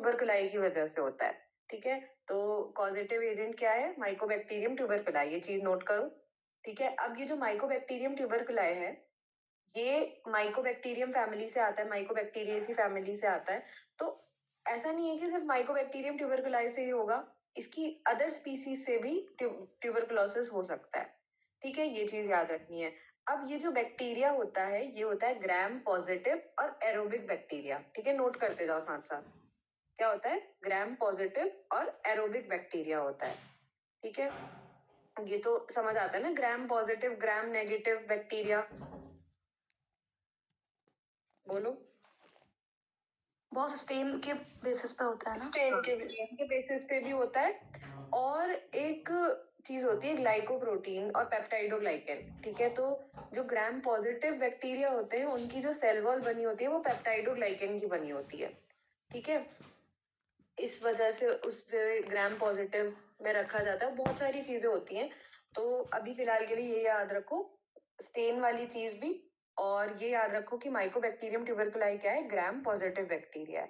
ट्यूबरकुलाई की वजह से होता है। ठीक है, तो कॉजेटिव एजेंट क्या है? माइकोबैक्टीरियम ट्यूबरकुलाई, ये चीज नोट करो। ठीक है, अब ये जो माइकोबैक्टीरियम ट्यूबरकुलाई है, ये माइकोबैक्टीरियम फैमिली से आता है, माइकोबैक्टीरियेसी फैमिली से आता है। तो ऐसा नहीं है कि सिर्फ माइकोबैक्टीरियम ट्यूबरकुलाई से ही होगा, इसकी अदर स्पीसीज से भी ट्यूबरकुलोसिस हो सकता है। ठीक है, ये चीज याद रखनी है। अब ये जो बैक्टीरिया होता है, ये होता है ग्राम पॉजिटिव और एरोबिक बैक्टीरिया। ठीक है, नोट करते जाओ साथ साथ। क्या होता है? ग्राम पॉजिटिव और एरोबिक बैक्टीरिया होता है। ठीक है, ये तो समझ आता है ना, gram positive gram negative bacteria. बोलो। बहुत स्टेन के बेसिस पे होता है ना? स्टेन के बेसिस पे भी होता है। और एक चीज होती है ग्लाइकोप्रोटीन और पेप्टाइडोग्लाइकेन। ठीक है, तो जो ग्राम पॉजिटिव बैक्टीरिया होते हैं, उनकी जो सेल वॉल बनी होती है वो पेप्टाइडोग्लाइकेन की बनी होती है। ठीक है, इस वजह से उस ग्राम पॉजिटिव में रखा जाता है। बहुत सारी चीजें होती हैं, तो अभी फिलहाल के लिए ये याद रखो, स्टेन वाली चीज भी। और ये याद रखो कि माइकोबैक्टीरियम ट्यूबरकुलाई क्या है? ग्राम पॉजिटिव बैक्टीरिया है।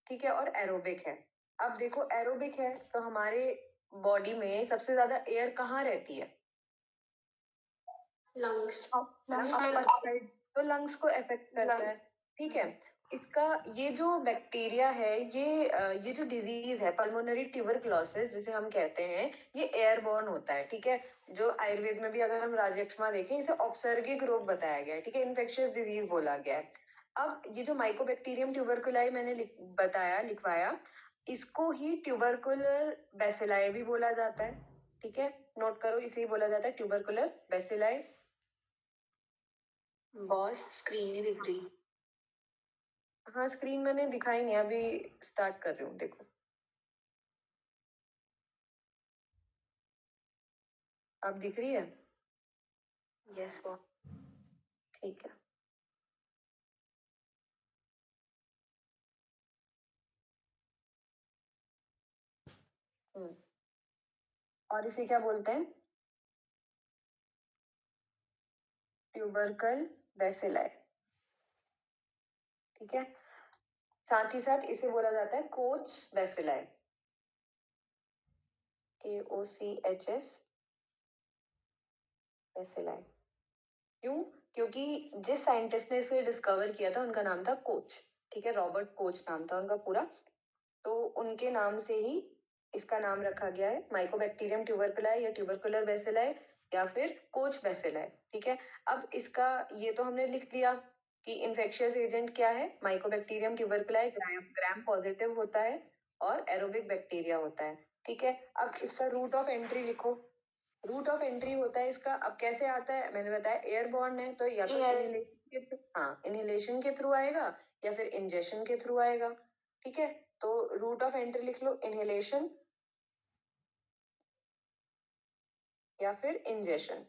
ठीक है, और एरोबिक है। अब देखो, एरोबिक है तो हमारे बॉडी में सबसे ज्यादा एयर कहाँ रहती है? लंग्स। तो लंग्स को अफेक्ट करता है। ठीक है, इसका ये जो बैक्टीरिया है, ये जो डिजीज है पल्मोनरी ट्यूबरकुलोसिस जिसे हम कहते हैं, ये एयरबॉर्न होता है। ठीक है, जो आयुर्वेद में भी अगर हम राजयक्ष्मा देखें, इसे औपसर्गिक रोग बताया गया है। ठीक है, इन्फेक्शियस डिजीज बोला गया है। अब ये जो माइकोबैक्टीरियम ट्यूबरकुलाई मैंने लिखवाया, इसको ही ट्यूबरकुलर बैसिलाई भी बोला जाता है। ठीक है, नोट करो, इसे ही बोला जाता है ट्यूबरकुलर बैसिलाई। बॉस स्क्रीन ही दिख रही। हाँ, स्क्रीन मैंने दिखाई नहीं, अभी स्टार्ट कर रही हूँ, देखो। अब दिख रही है? यस वो। ठीक है। और इसे क्या बोलते हैं? Tubercle bacilli. ठीक है, साथ ही साथ इसे बोला जाता है कोच बैसिलाई, KOCHS बैसिलाई। क्यों? क्योंकि जिस साइंटिस्ट ने इसे डिस्कवर किया था उनका नाम था कोच। ठीक है, रॉबर्ट कोच नाम था उनका पूरा। तो उनके नाम से ही इसका नाम रखा गया है, माइकोबैक्टीरियम ट्यूबरकुलाई या ट्यूबरकुलर बैसिलाई या फिर कोच बैसिलाई। ठीक है, अब इसका ये तो हमने लिख दिया कि इन्फेक्शियस एजेंट क्या है? माइकोबैक्टीरियम ट्यूबरकुलाई ग्राम पॉजिटिव होता है और एरोबिक बैक्टीरिया होता है। ठीक है, अब इसका रूट ऑफ एंट्री लिखो। रूट ऑफ एंट्री होता है इसका, अब कैसे आता है? मैंने बताया एयरबॉर्न है, तो या तो इनहेलेशन के थ्रू आएगा या फिर इंजेक्शन के थ्रू आएगा। ठीक है, तो रूट ऑफ एंट्री लिख लो, इनहेलेशन या फिर इंजेक्शन।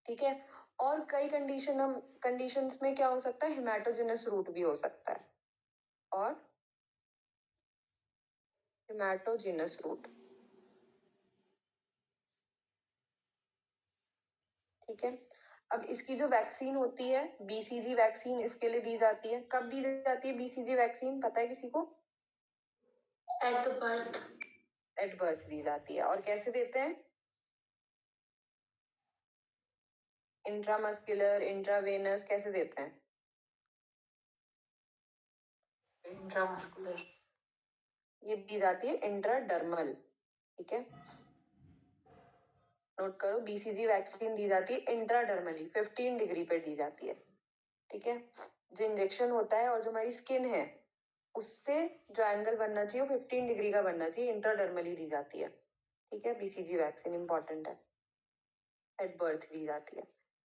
ठीक है, और कई कंडीशंस में क्या हो सकता है? हेमाटोजेनस रूट भी हो सकता है, और हेमाटोजेनस रूट। ठीक है, अब इसकी जो वैक्सीन होती है, BCG वैक्सीन इसके लिए दी जाती है। कब दी जाती है BCG वैक्सीन, पता है किसी को? At the birth. At birth दी जाती है। और कैसे देते हैं? इंट्रामस्कुलर, इंट्रावेनस, कैसे देते हैं? इंट्रामस्कुलर। ये दी जाती है इंट्राडर्मल। ठीक है, नोट करो, BCG वैक्सीन दी जाती है इंट्राडर्मली, 15 डिग्री पर दी जाती है। ठीक है, जो इंजेक्शन होता है और जो हमारी स्किन है उससे जो एंगल बनना चाहिए वो 15 डिग्री का बनना चाहिए, इंट्राडर्मली दी जाती है। ठीक है, BCG वैक्सीन इंपॉर्टेंट है, एट बर्थ दी जाती है।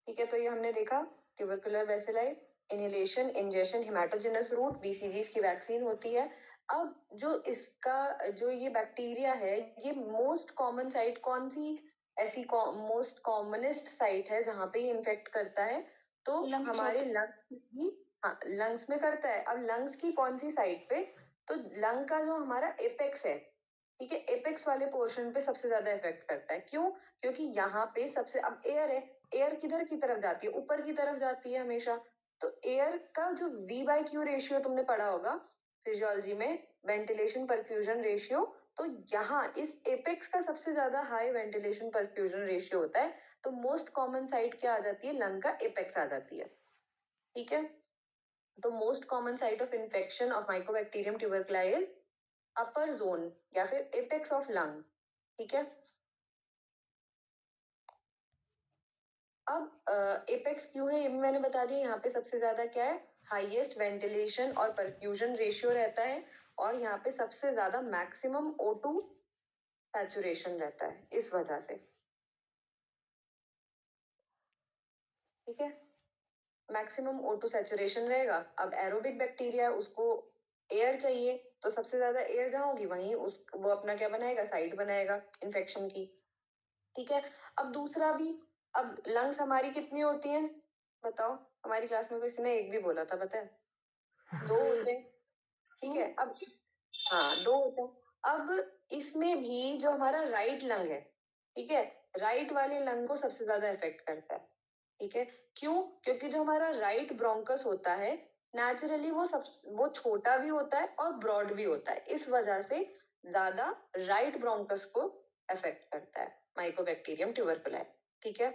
ठीक है, तो ये हमने देखा tubercular bacilli, inhalation, injection, hematogenous route, BCG की वैक्सीन होती है। अब जो इसका जो ये बैक्टीरिया है, ये मोस्ट कॉमन साइट कौन सी, ऐसी मोस्ट कॉमनेस्ट साइट है जहां पे ये इन्फेक्ट करता है? तो हमारे लंग्स की, हाँ लंग्स में करता है। अब लंग्स की कौन सी साइड पे? तो लंग का जो हमारा एपेक्स है, ठीक है, एपेक्स वाले पोर्शन पे सबसे ज्यादा इफेक्ट करता है। क्यों? क्योंकि यहाँ पे सबसे, अब एयर है, एयर किधर की तरफ जाती है? ऊपर की तरफ जाती है हमेशा। तो एयर का जो V/Q रेशियो तुमने पढ़ा होगा फिजियोलॉजी में, वेंटिलेशन परफ्यूजन रेशियो, तो यहाँ इस एपेक्स का सबसे ज्यादा हाई वेंटिलेशन परफ्यूजन रेशियो होता है, तो मोस्ट कॉमन साइट क्या आ जाती है, लंग का एपेक्स आ जाती है। ठीक है, तो most common site of infection of mycobacterium tuberculi is upper zone या फिर एपेक्स ऑफ लंग। ठीक है, अब एपेक्स क्यों है ये भी मैंने बता दिया। यहाँ पे सबसे ज्यादा क्या है, हाईएस्ट वेंटिलेशन और परफ्यूजन रेशियो रहता है, और यहाँ पे सबसे ज्यादा मैक्सिमम O2 सैचुरेशन रहता है इस वजह से। ठीक है, मैक्सिमम O2 सैचुरेशन रहेगा। अब एरोबिक बैक्टीरिया उसको एयर चाहिए, तो सबसे ज्यादा एयर जहाँ होगी वहीं वो अपना क्या बनाएगा, साइट बनाएगा इन्फेक्शन की। ठीक है, अब दूसरा भी, अब लंग्स हमारी कितनी होती हैं बताओ, हमारी क्लास में किसी ने एक भी बोला था, पता है? 2 होते हैं। ठीक है, अब हाँ 2 होते हैं। अब इसमें भी जो हमारा राइट लंग है, ठीक है, राइट वाले लंग को सबसे ज्यादा इफेक्ट करता है। ठीक है, क्यों? क्योंकि जो हमारा राइट ब्रोंकस होता है नेचुरली वो छोटा भी होता है और ब्रॉड भी होता है, इस वजह से ज्यादा राइट ब्रोंकस को अफेक्ट करता है माइकोबैक्टीरियम ट्यूबरकुलाई। ठीक है,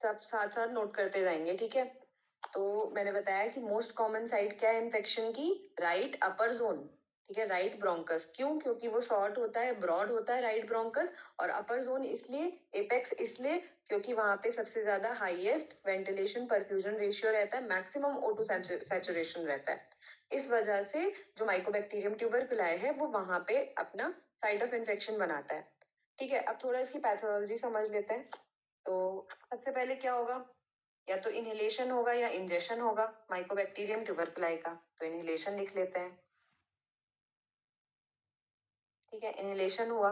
सब साथ साथ नोट करते जाएंगे। ठीक है, तो मैंने बताया कि मोस्ट कॉमन साइट क्या है इन्फेक्शन की, राइट अपर जोन। ठीक है, राइट ब्रोंकस, क्यों? क्योंकि वो शॉर्ट होता है, ब्रॉड होता है राइट ब्रोंकस, और अपर जोन इसलिए, एपेक्स इसलिए क्योंकि वहां पे सबसे ज्यादा हाईएस्ट वेंटिलेशन परफ्यूजन रेशियो रहता है, मैक्सिमम O2 सैचुरेशन रहता है। इस वजह से जो माइकोबैक्टीरियम ट्यूबरकुलाई है वो वहां पे अपना साइट ऑफ इन्फेक्शन बनाता है। ठीक है, अब थोड़ा इसकी पैथोलॉजी समझ लेते हैं। तो सबसे पहले क्या होगा, या तो इनहेलेशन होगा या इंजेक्शन होगा माइकोबैक्टीरियम ट्यूबरकुलाई का, तो इनहेलेशन लिख लेते हैं। ठीक है, इनहेलेशन हुआ।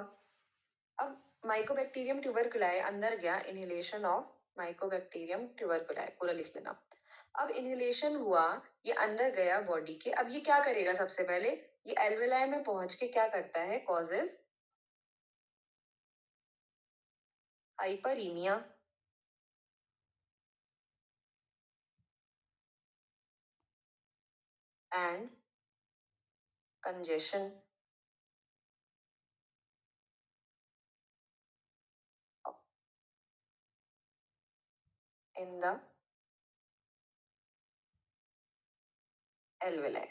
अब माइकोबैक्टीरियम ट्यूबरकुलाई अंदर गया, इनहेलेशन ऑफ माइकोबैक्टीरियम ट्यूबरकुलाई पूरा लिख लेना। अब इनहेलेशन हुआ, ये अंदर गया बॉडी के, अब ये क्या करेगा, सबसे पहले ये एल्वेलाई में पहुंच के क्या करता है, causes hyperaemia and congestion in the alveoli.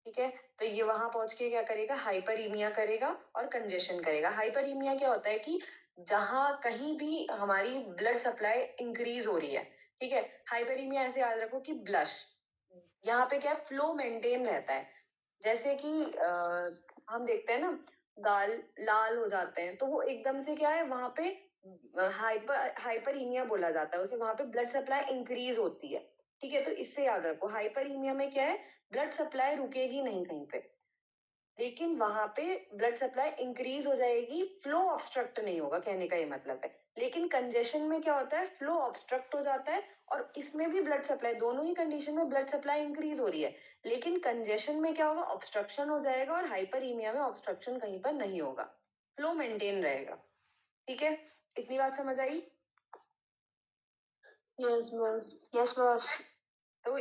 ठीक है, तो ये वहां पहुंच के क्या करेगा, हाइपरीमिया करेगा और कंजेशन करेगा। हाइपरीमिया क्या होता है कि जहां कहीं भी हमारी ब्लड सप्लाई इंक्रीज हो रही है। ठीक है, हाइपरीमिया ऐसे याद रखो कि ब्लश, यहाँ पे क्या है, फ्लो मेंटेन रहता है। जैसे कि हम देखते हैं ना, गाल लाल हो जाते हैं, तो वो एकदम से क्या है, वहां पे हाइपरीमिया बोला जाता है उसे, वहां पे ब्लड सप्लाई इंक्रीज होती है। ठीक है, तो इससे याद रखो, हाइपरीमिया में क्या है, ब्लड सप्लाई रुकेगी नहीं कहीं पे, लेकिन वहां पे ब्लड सप्लाई इंक्रीज हो जाएगी, फ्लो ऑब्स्ट्रक्ट नहीं होगा, कहने का ये मतलब है। लेकिन कंजेशन में क्या होता है, फ्लो ऑब्स्ट्रक्ट हो जाता है, और इसमें भी ब्लड सप्लाई, दोनों ही कंडीशन में ब्लड सप्लाई इंक्रीज हो रही है, लेकिन कंजेशन में क्या होगा, ऑब्स्ट्रक्शन हो जाएगा, और हाइपरीमिया में ऑब्स्ट्रक्शन कहीं पर नहीं होगा, फ्लो मेंटेन रहेगा। ठीक है, इतनी बात समझ आई? Yes boss. Yes boss. तो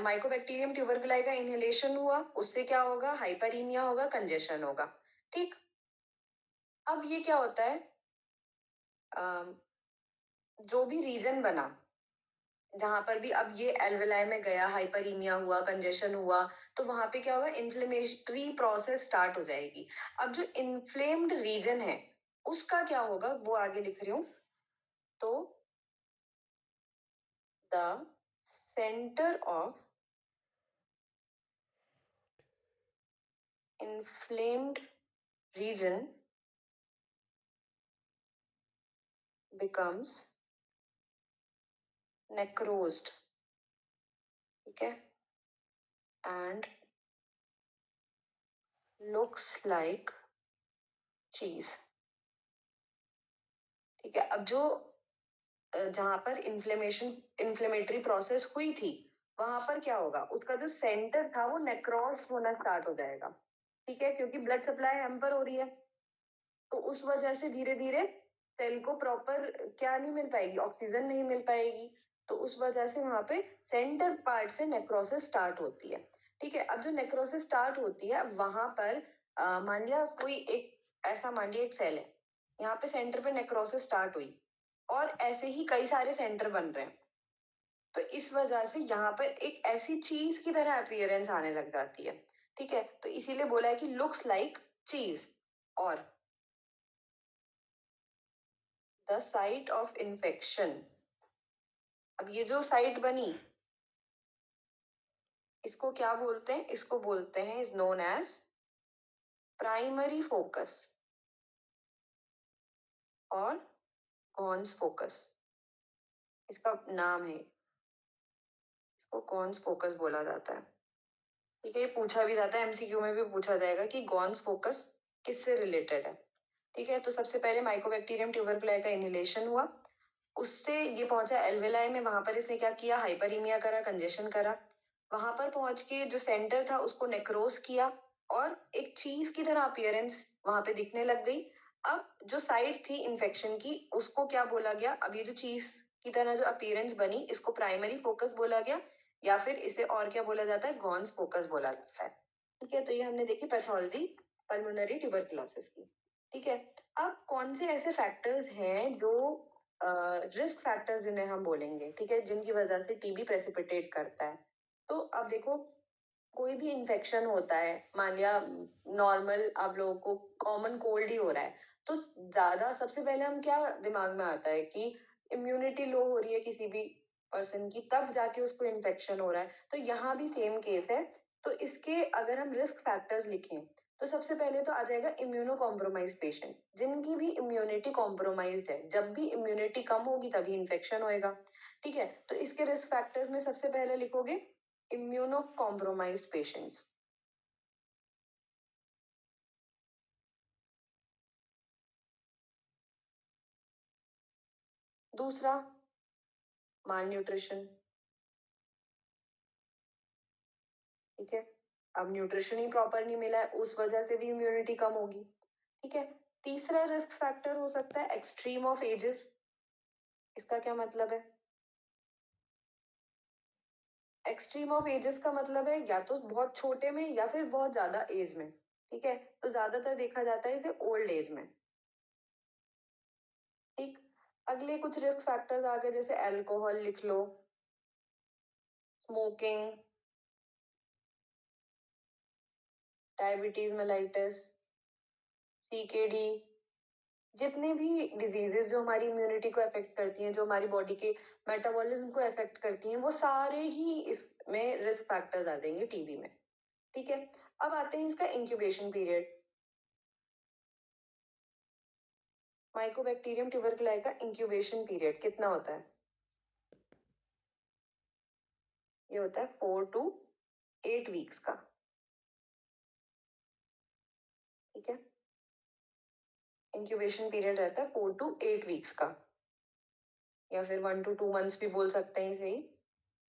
माइकोबैक्टीरियम ट्यूबरकुलाई का इनहेलेशन हुआ, उससे क्या होगा, हाइपरीमिया होगा, कंजेशन होगा। ठीक, अब ये क्या होता है, जो भी रीजन बना जहां पर भी, अब ये एल्वेलाई में गया, हाइपरीमिया हुआ, कंजेशन हुआ, तो वहां पे क्या होगा, इन्फ्लेमेटरी प्रोसेस स्टार्ट हो जाएगी। अब जो इन्फ्लेम्ड रीजन है उसका क्या होगा, वो आगे लिख रही हूं। तो the centre of inflamed region becomes necrosed. ठीक है, and looks like cheese. ठीक है, अब जो जहां पर इन्फ्लेमेटरी प्रोसेस हुई थी, वहां पर क्या होगा, उसका जो सेंटर था वो नेक्रोस होना स्टार्ट हो जाएगा। ठीक है, क्योंकि ब्लड सप्लाई हैम्पर हो रही है, तो उस वजह से धीरे धीरे सेल को प्रॉपर क्या नहीं मिल पाएगी, ऑक्सीजन नहीं मिल पाएगी, तो उस वजह से वहां पे सेंटर पार्ट से नेक्रोसिस स्टार्ट होती है। ठीक है, अब जो नेक्रोसिस स्टार्ट होती है वहां पर मान लिया कोई एक ऐसा, मान लिया एक सेल है, यहाँ पे सेंटर पे नेक्रोसिस स्टार्ट हुई और ऐसे ही कई सारे सेंटर बन रहे हैं, तो इस वजह से यहाँ पर एक ऐसी चीज की तरह अपीयरेंस आने लग जाती है। ठीक है, तो इसीलिए बोला है कि लुक्स लाइक चीज। और द साइट ऑफ इन्फेक्शन, अब ये जो साइट बनी इसको क्या बोलते हैं, इसको बोलते हैं, is known as primary focus और कॉन्स फोकस, इसका नाम है, इसको कॉन्स फोकस बोला जाता है। ठीक है, ये पूछा भी जाता है, एमसीक्यू में भी पूछा जाएगा कि गॉन्स फोकस किससे रिलेटेड है। ठीक है, तो सबसे पहले माइकोबैक्टीरियम ट्यूबरकुलाई का इनहेलेशन हुआ, उससे ये पहुंचा एल्वेलाई में, वहां पर इसने क्या किया, हाइपरीमिया करा, कंजेशन करा, वहां पर पहुंच के जो सेंटर था उसको नेक्रोस किया और एक चीज की तरह अपीयरेंस वहां पे दिखने लग गई। अब जो साइट थी इन्फेक्शन की उसको क्या बोला गया, अब ये जो चीज की तरह जो अपीयरेंस बनी इसको प्राइमरी फोकस बोला गया, या फिर इसे और क्या बोला जाता है, गॉन्स फोकस बोला जाता है। ठीक है, तो ये हमने देखी पैथोलॉजी पल्मोनरी ट्यूबरकुलोसिस की। ठीक है, अब कौन से ऐसे फैक्टर्स हैं जो रिस्क फैक्टर्स जिन्हें हम बोलेंगे, ठीक है, जिनकी वजह से टीबी प्रेसिपिटेट करता है। तो अब देखो, कोई भी इन्फेक्शन होता है, मान लिया नॉर्मल आप लोगों को कॉमन कोल्ड ही हो रहा है, तो ज्यादा सबसे पहले हम क्या दिमाग में आता है कि इम्यूनिटी लो हो रही है किसी भी पर्सन की, तब जाके उसको इन्फेक्शन हो रहा है। तो यहाँ भी सेम केस है। तो इसके अगर हम रिस्क फैक्टर्स लिखें तो सबसे पहले तो आ जाएगा इम्यूनो कॉम्प्रोमाइज पेशेंट, जिनकी भी इम्यूनिटी कॉम्प्रोमाइज्ड है, जब भी इम्यूनिटी कम होगी तभी इन्फेक्शन होएगा। ठीक है, तो इसके रिस्क फैक्टर्स में सबसे पहले लिखोगे इम्यूनो कॉम्प्रोमाइज्ड पेशेंट्स। दूसरा, माल न्यूट्रिशन। ठीक है, अब न्यूट्रिशन ही प्रॉपर नहीं मिला है, उस वजह से भी इम्यूनिटी कम होगी। ठीक है, तीसरा रिस्क फैक्टर हो सकता है एक्सट्रीम ऑफ एजेस। इसका क्या मतलब है, एक्सट्रीम ऑफ एजेस का मतलब है या तो बहुत छोटे में या फिर बहुत ज्यादा एज में। ठीक है, तो ज्यादातर देखा जाता है इसे ओल्ड एज में। ठीक, अगले कुछ रिस्क फैक्टर्स आ गए, जैसे अल्कोहल लिख लो, स्मोकिंग, डायबिटीज मेलाइटिस, सीकेडी, जितने भी डिजीजेस जो हमारी इम्यूनिटी को अफेक्ट करती हैं, जो हमारी बॉडी के मेटाबॉलिज्म को अफेक्ट करती हैं, वो सारे ही इसमें रिस्क फैक्टर्स आ जाएंगे टीबी में। ठीक है, अब आते हैं इसका इंक्यूबेशन पीरियड। माइकोबैक्टीरियम ट्यूबरकुलाई का इंक्यूबेशन पीरियड कितना होता है, ये होता है 4 to 8 वीक्स का। ठीक है, इंक्यूबेशन पीरियड रहता है 4 to 8 वीक्स का, या फिर 1 to 2 मंथ्स भी बोल सकते हैं इसे ही।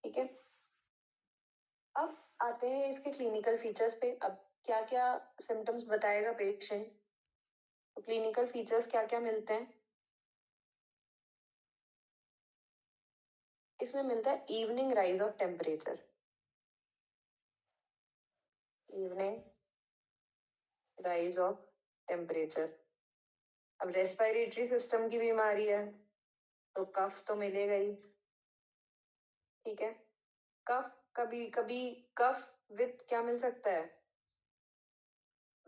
ठीक है, अब आते हैं इसके क्लिनिकल फीचर्स पे। अब क्या क्या सिम्टम्स बताएगा पेशेंट, तो क्लिनिकल फीचर्स क्या क्या मिलते हैं, इसमें मिलता है evening rise of temperature, evening rise of temperature. अब रेस्पिरेटरी सिस्टम की बीमारी है तो कफ तो मिलेगा ही। ठीक है, कफ, कभी कभी कफ विथ क्या मिल सकता है,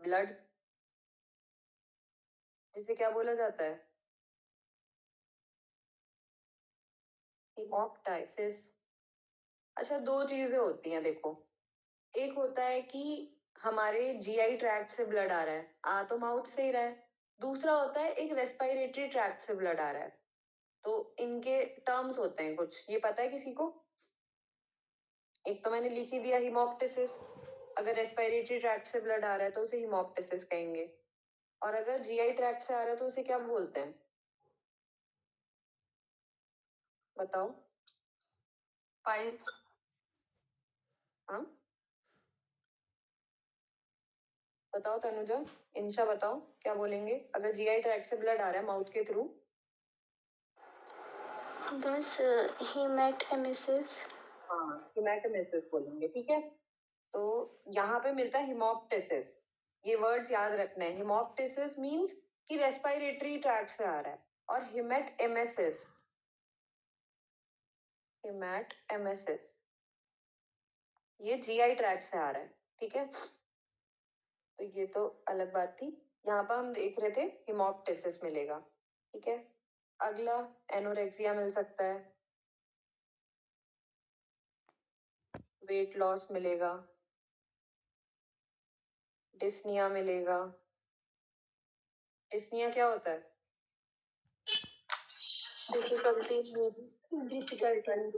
ब्लड, जिसे क्या बोला जाता है, हिमोप्टाइसिस। अच्छा, दो चीजें होती हैं देखो, एक होता है कि हमारे जीआई ट्रैक्ट से ब्लड आ रहा है, आ तो माउथ से ही रहा है। दूसरा होता है एक रेस्पिरेटरी ट्रैक्ट से ब्लड आ रहा है, तो इनके टर्म्स होते हैं कुछ, ये पता है किसी को। एक तो मैंने लिख ही दिया हिमोप्टिसिस, अगर रेस्पिरेटरी ट्रैक्ट से ब्लड आ रहा है तो उसे हिमोप्टिसिस कहेंगे, और अगर जीआई ट्रैक्ट से आ रहा है तो उसे क्या बोलते हैं, बताओ। पाइल्स। हाँ, बताओ तनुजा, इंशा बताओ क्या बोलेंगे, अगर जीआई ट्रैक्ट से ब्लड आ रहा है माउथ के थ्रू। बस हेमेटोमेसिस। हाँ, हेमेटोमेसिस बोलेंगे, ठीक है। तो यहाँ पे मिलता है हिमोप्टिसिस। ये वर्ड्स याद रखना है। हिमोप्टिसिस मींस कि रेस्पिरेटरी ट्रैक्ट से आ रहा है, और हिमेटोमेसिस, हिमेटोमेसिस ये जीआई ट्रैक्ट से आ रहा है, ठीक है। तो ये तो अलग बात थी। यहाँ पर हम देख रहे थे हिमोप्टिसिस मिलेगा, ठीक है। अगला एनोरेक्सिया मिल सकता है, वेट लॉस मिलेगा, डिस्निया मिलेगा। डिस्निया क्या होता है? Difficulty difficulty.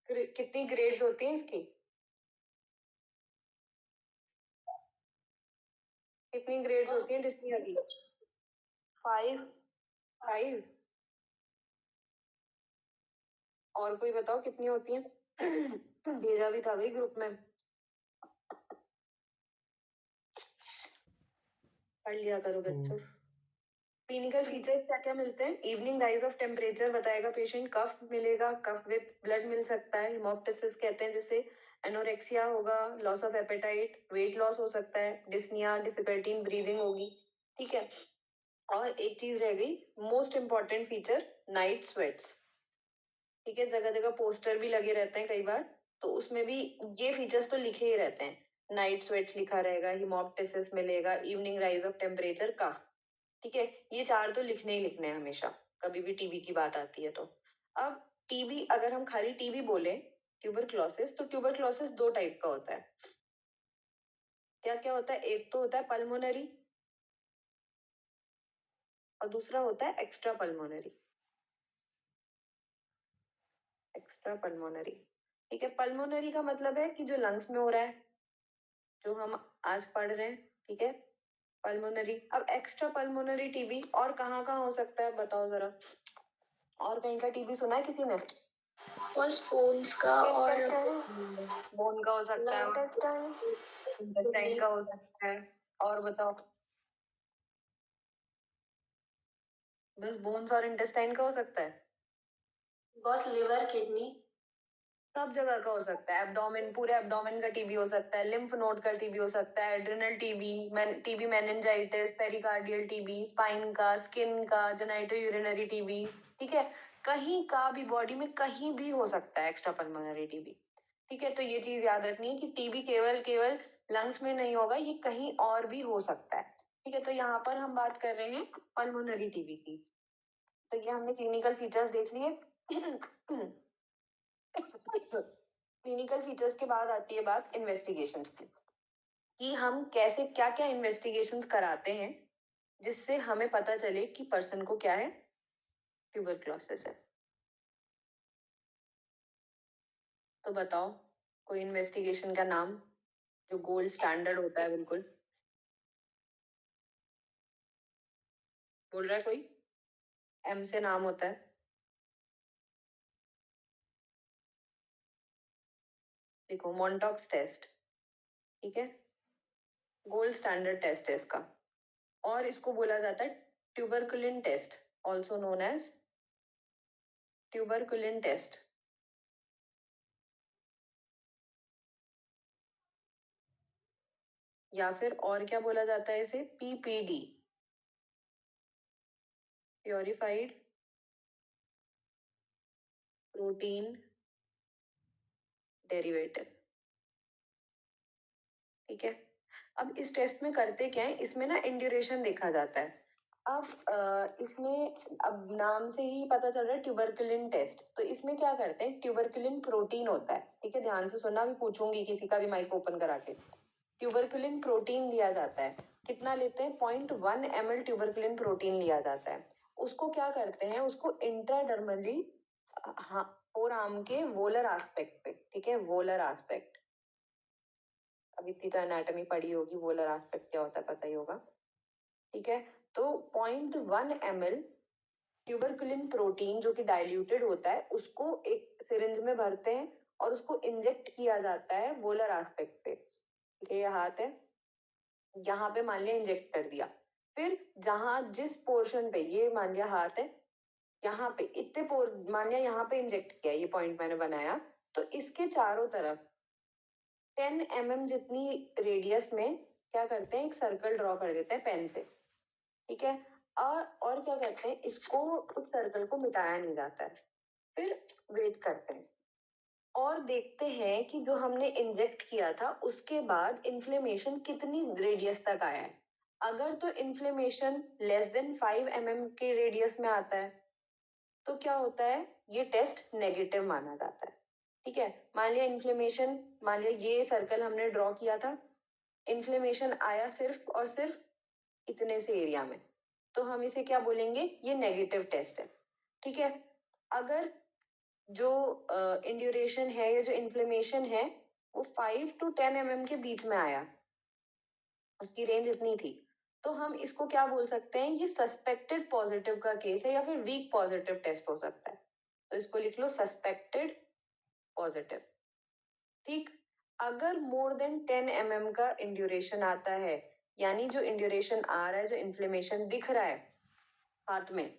कितनी ग्रेड्स होती हैं इसकी? कितनी ग्रेड्स होती हैं डिस्निया की? 5। 5। और कोई बताओ कितनी होती हैं? भेजा भी था भाई ग्रुप में, पढ़ लिया करो बच्चों। क्लिनिकल फीचर्स क्या क्या मिलते हैं? इवनिंग राइज ऑफ टेम्परेचर बताएगा पेशेंट, कफ मिलेगा, कफ विद ब्लड मिल सकता है, हिमोप्टिसिस कहते हैं जिसे, एनोरेक्सिया होगा, loss of appetite, weight loss हो सकता है, डिस्निया, डिफिकल्टी इन ब्रीदिंग होगी, ठीक है। और एक चीज रह गई, most important feature, night sweats, ठीक है। जगह जगह पोस्टर भी लगे रहते हैं कई बार, तो उसमें भी ये फीचर्स तो लिखे ही रहते हैं। नाइट स्वेट्स लिखा रहेगा, हिमोप्टिसिस मिलेगा, इवनिंग राइज ऑफ टेम्परेचर, कफ, ठीक है। ये 4 तो लिखने ही लिखने हैं हमेशा, कभी भी टीबी की बात आती है तो। अब टीबी, अगर हम खाली टीबी बोले, ट्यूबरक्लोसिस, तो ट्यूबरक्लोसिस 2 टाइप का होता है। क्या क्या होता है? एक तो होता है पल्मोनरी, और दूसरा होता है एक्स्ट्रा पल्मोनरी। एक्स्ट्रा पल्मोनरी, ठीक है। पल्मोनरी का मतलब है कि जो लंग्स में हो रहा है, जो हम आज पढ़ रहे हैं, ठीक है, पल्मोनरी। अब एक्स्ट्रा पल्मोनरी टीबी और कहाँ कहाँ हो सकता है बताओ जरा? और कहीं का टीबी सुना है किसी ने? बस बोन्स का और बोन का हो सकता है, इंटेस्टाइन का हो सकता है, और बताओ? बस बोन्स और इंटेस्टाइन का हो सकता है? बस लिवर किडनी। सब जगह का हो सकता है। एब्डोमेन, पूरे एब्डोमेन का टीबी हो सकता है, लिम्फ नोड का टीबी हो सकता है, adrenal TB, TB meningitis, pericardial TB, spine का, स्किन का, जेनाइटो यूरिनरी टीबी, ठीक है। कहीं का भी, बॉडी में कहीं भी हो सकता है एक्स्ट्रा पल्मोनरी टीबी, ठीक है। तो ये चीज याद रखनी है कि टीबी केवल केवल लंग्स में नहीं होगा, ये कहीं और भी हो सकता है, ठीक है। तो यहाँ पर हम बात कर रहे हैं पल्मोनरी टीबी की। तो ये हमने क्लिनिकल फीचर्स देख लिए। क्लिनिकल फीचर्स के बाद आती है बात इन्वेस्टिगेशन की, कि हम कैसे क्या क्या इन्वेस्टिगेशंस कराते हैं जिससे हमें पता चले कि पर्सन को क्या है, ट्यूबरक्लोसिस है। तो बताओ कोई इन्वेस्टिगेशन का नाम जो गोल्ड स्टैंडर्ड होता है बिल्कुल। बोल रहा है कोई? एम से नाम होता है। देखो, मॉन्टॉक्स टेस्ट, ठीक है, गोल्ड स्टैंडर्ड टेस्ट है इसका, और इसको बोला जाता है tuberculin test, also known as tuberculin test, या फिर और क्या बोला जाता है इसे, पीपीडी, प्योरिफाइड प्रोटीन डेरिवेटिव, ठीक है। अब इस टेस्ट में करते क्या है, इसमें ना इंड्यूरेशन देखा जाता है। अब इसमें, अब नाम से ही पता चल रहा है ट्यूबरकुलिन टेस्ट, तो इसमें क्या करते हैं, ट्यूबरकुलिन प्रोटीन होता है, ठीक है, ध्यान से सुनना, भी पूछूंगी किसी का भी माइक ओपन करा के। ट्यूबरकुलिन प्रोटीन लिया जाता है, कितना लेते हैं, 0.1 ml ट्यूबरकुलिन प्रोटीन लिया जाता है। उसको क्या करते हैं, उसको इंट्राडर्मली, हाँ, फोर आर्म के वोलर एस्पेक्ट पे, ठीक है, वोलर एस्पेक्ट, अब इतनी तो एनाटॉमी पढ़ी होगी, वोलर एस्पेक्ट क्या होता है पता ही होगा, ठीक है। तो 0.1 ml ट्यूबरकुलिन प्रोटीन जो कि डाइल्यूटेड होता है, उसको एक सिरिंज में भरते हैं और उसको इंजेक्ट किया जाता है वोलर एस्पेक्ट पे, ठीक है, ये हाथ है, यहाँ पे मान लिया इंजेक्ट कर दिया, फिर जहां जिस पोर्शन पे, ये मान लिया हाथ है, यहाँ पे इतने मान लिया यहाँ पे इंजेक्ट किया, ये पॉइंट मैंने बनाया, तो इसके चारों तरफ 10 mm जितनी रेडियस में क्या करते हैं, एक सर्कल ड्रॉ कर देते हैं पेन से, ठीक है। और क्या करते हैं, इसको उस सर्कल को मिटाया नहीं जाता है, फिर वेट करते हैं और देखते हैं कि जो हमने इंजेक्ट किया था उसके बाद इन्फ्लेमेशन कितनी रेडियस तक आया है। अगर तो इन्फ्लेमेशन लेस देन 5 mm के रेडियस में आता है तो क्या होता है, ये टेस्ट नेगेटिव माना जाता है, ठीक है। मान लिया इन्फ्लेमेशन, मान लिया ये सर्कल हमने ड्रॉ किया था, इन्फ्लेमेशन आया सिर्फ और सिर्फ इतने से एरिया में, तो हम इसे क्या बोलेंगे, ये नेगेटिव टेस्ट है, ठीक है। अगर जो इंड्यूरेशन है या जो इन्फ्लेमेशन है वो 5 to 10 mm के बीच में आया, उसकी रेंज इतनी थी, तो हम इसको क्या बोल सकते हैं, ये सस्पेक्टेड पॉजिटिव का केस है या फिर वीक पॉजिटिव टेस्ट हो सकता है, तो इसको लिख लो सस्पेक्टेड पॉजिटिव, ठीक। अगर मोर देन 10 mm का इंड्यूरेशन आता है, यानी जो इंड्यूरेशन आ रहा है, जो इन्फ्लेमेशन दिख रहा है हाथ में,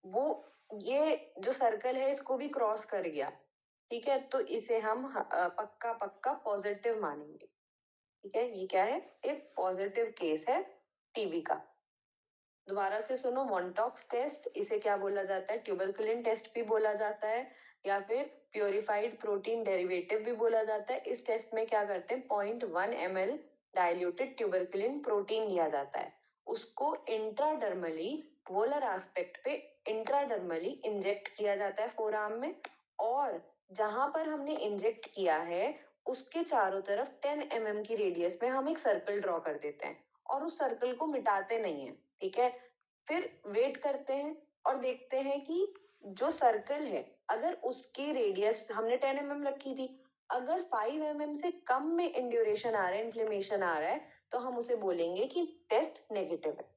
वो ये जो सर्कल है इसको भी क्रॉस कर गया, ठीक है, तो इसे हम पक्का पक्का पॉजिटिव मानेंगे, ठीक है। ये क्या है, एक पॉजिटिव केस है टीबी का। दोबारा से सुनो, मॉन्टॉक्स टेस्ट, इसे क्या बोला जाता है, ट्यूबरकुलिन टेस्ट भी बोला जाता है या फिर प्योरिफाइड प्रोटीन डेरिवेटिव भी बोला जाता है। इस टेस्ट में क्या करते हैं, 0.1 ml डाइल्यूटेड ट्यूबरकुलिन प्रोटीन लिया जाता है, उसको इंट्राडर्मली पोलर एस्पेक्ट पे इंट्राडर्मली इंजेक्ट किया जाता है फोरआर्म में, और जहां पर हमने इंजेक्ट किया है उसके चारों तरफ 10 mm की रेडियस में हम एक सर्कल ड्रॉ कर देते हैं और उस सर्कल को मिटाते नहीं है, ठीक है। फिर वेट करते हैं और देखते हैं कि जो सर्कल है, अगर उसकी रेडियस हमने 10 mm रखी थी, अगर 5 mm से कम में इंड्यूरेशन आ रहा है, इन्फ्लेमेशन आ रहा है, तो हम उसे बोलेंगे कि टेस्ट नेगेटिव है।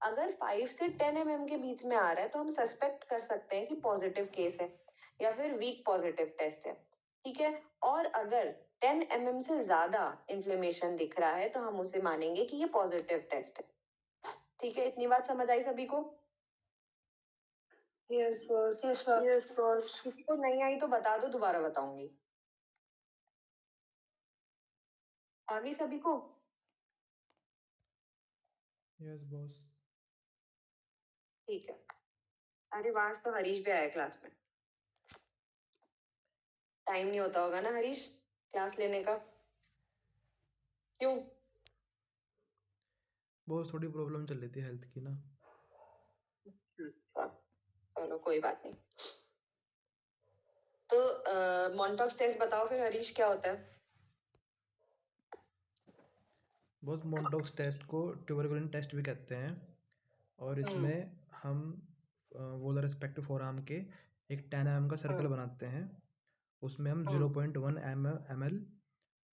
अगर 5 से 10 mm के बीच में आ रहा है तो हम सस्पेक्ट कर सकते हैं कि पॉजिटिव केस है या फिर वीक पॉजिटिव टेस्ट है, ठीक है। और अगर 10 mm से ज्यादा इन्फ्लेमेशन दिख रहा है तो हम उसे मानेंगे कि ये पॉजिटिव टेस्ट है, ठीक है। इतनी बात समझ आई सभी को? Yes boss. किसी को नहीं आई तो बता दो, दोबारा बताऊंगी। आ गई सभी को? Yes boss. ठीक है। अरे वहां तो हरीश भी आया क्लास में। टाइम नहीं होता होगा ना हरीश क्लास लेने का? क्यों? बहुत थोड़ी प्रॉब्लम चल रही थी हेल्थ की ना। चलो कोई बात नहीं। तो मॉन्टॉक्स टेस्ट बताओ फिर हरीश, क्या होता है? बॉस मॉन्टॉक्स टेस्ट को ट्यूबरकुलिन टेस्ट भी कहते हैं और इसमें हम वोलर रेस्पेक्ट फोरआर्म के एक 10 mm का सर्कल बनाते हैं, उसमें हम 0.1 ml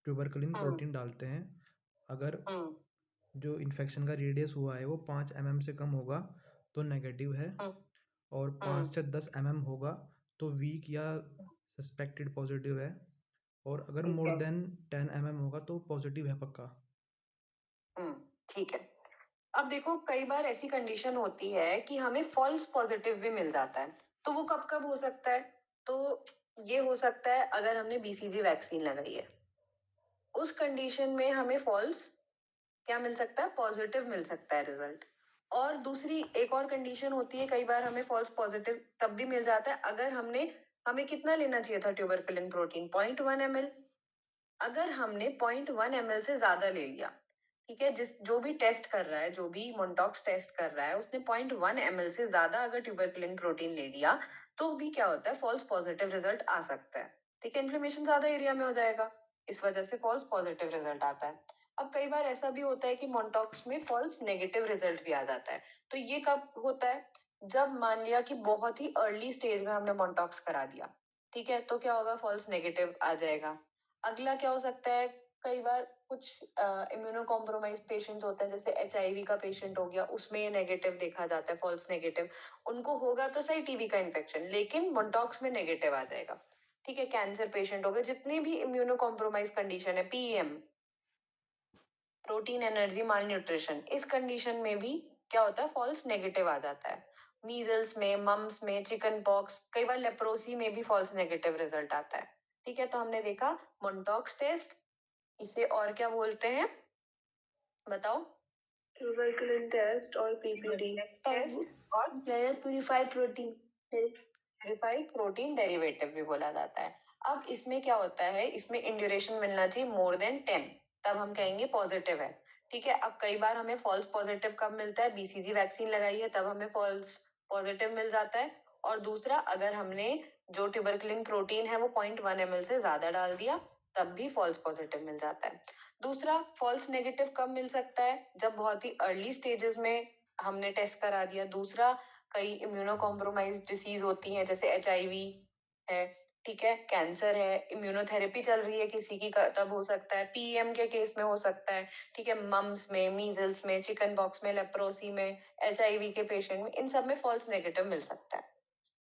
ट्यूबरकुलिन प्रोटीन डालते हैं। अगर जो इन्फेक्शन का रेडियस हुआ है वो 5 mm से कम होगा तो नेगेटिव है, और 5 से 10 mm होगा तो वीक या सस्पेक्टेड पॉजिटिव है, और अगर मोर देन 10 mm होगा तो पॉजिटिव है पक्का। ठीक है। अब देखो, कई बार ऐसी कंडीशन होती है कि हमें फॉल्स पॉजिटिव भी मिल जाता है, तो वो कब कब हो सकता है? तो ये हो सकता है अगर हमने बीसीजी वैक्सीन लगाई है, उस कंडीशन में हमें फॉल्स क्या मिल सकता है, पॉजिटिव मिल सकता है रिजल्ट। और दूसरी एक और कंडीशन होती है, कई बार हमें फॉल्स पॉजिटिव तब भी मिल जाता है अगर हमें कितना लेना चाहिए था ट्यूबरकुलिन प्रोटीन, 0.1 ml। अगर हमने 0.1 ml से ज्यादा ले लिया, ठीक है, जो भी टेस्ट कर रहा है, जो भी मॉन्टॉक्स टेस्ट कर रहा है, उसने 0.1 ml से ज्यादा अगर ट्यूबरकुलिन प्रोटीन ले लिया तो भी क्या होता है, फॉल्स पॉजिटिव रिजल्ट आ सकता है, ठीक है। इन्फ्लेमेशन ज्यादा एरिया में हो जाएगा, इस वजह से फॉल्स पॉजिटिव रिजल्ट आता है। अब कई बार ऐसा भी होता है कि मॉन्टॉक्स में फॉल्स नेगेटिव रिजल्ट भी आ जाता है, तो ये कब होता है, जब मान लिया कि बहुत ही अर्ली स्टेज में हमने मॉन्टॉक्स करा दिया, ठीक है, तो क्या होगा, फॉल्स नेगेटिव आ जाएगा। अगला क्या हो सकता है, कई बार कुछ इम्यूनो कॉम्प्रोमाइज पेशेंट होते हैं, जैसे HIV का पेशेंट हो गया, उसमें ये नेगेटिव देखा जाता है, फॉल्स नेगेटिव। उनको होगा तो सही टीबी का इन्फेक्शन, लेकिन मॉन्टॉक्स में नेगेटिव आ जाएगा, ठीक है। कैंसर पेशेंट हो गए, जितनी भी इम्यूनो कॉम्प्रोमाइज कंडीशन है, PEM, प्रोटीन एनर्जी माल न्यूट्रिशन, इस कंडीशन में भी क्या होता है, फॉल्स नेगेटिव आ जाता है। मीजल्स में, मम्स में, चिकन पॉक्स, कई बार लेप्रोसी में भी फॉल्स नेगेटिव रिजल्ट आता है। ठीक है, तो हमने देखा मोंटॉक्स टेस्ट, इसे और क्या बोलते हैं बताओ? ट्यूबरकुलिन टेस्ट और पीपीडी और purified protein purified protein derivative भी बोला जाता है। अब इसमें क्या होता है, इसमें इंड्यूरेशन मिलना चाहिए मोर देन 10, तब हम कहेंगे पॉजिटिव है। ठीक है, अब कई बार हमें फॉल्स पॉजिटिव कब मिलता है, बीसीजी वैक्सीन लगाई है तब हमें फॉल्स पॉजिटिव मिल जाता है। और दूसरा, अगर हमने जो ट्यूबरकुलिन प्रोटीन है वो 0.1 ml से ज्यादा डाल दिया तब भी फॉल्स पॉजिटिव मिल जाता है। दूसरा, फॉल्स नेगेटिव कब मिल सकता है, जब बहुत ही अर्ली स्टेजेस में हमने टेस्ट करा दिया। दूसरा, कई इम्यूनो कॉम्प्रोमाइज डिसीज होती हैं, जैसे HIV है, ठीक है, कैंसर है, इम्यूनोथेरेपी चल रही है किसी की, तब हो सकता है। PEM के केस में हो सकता है, ठीक है, मम्स में, मीजल्स में, चिकन पॉक्स में, लेप्रोसी में, HIV के पेशेंट में, इन सब में फॉल्स नेगेटिव मिल सकता है।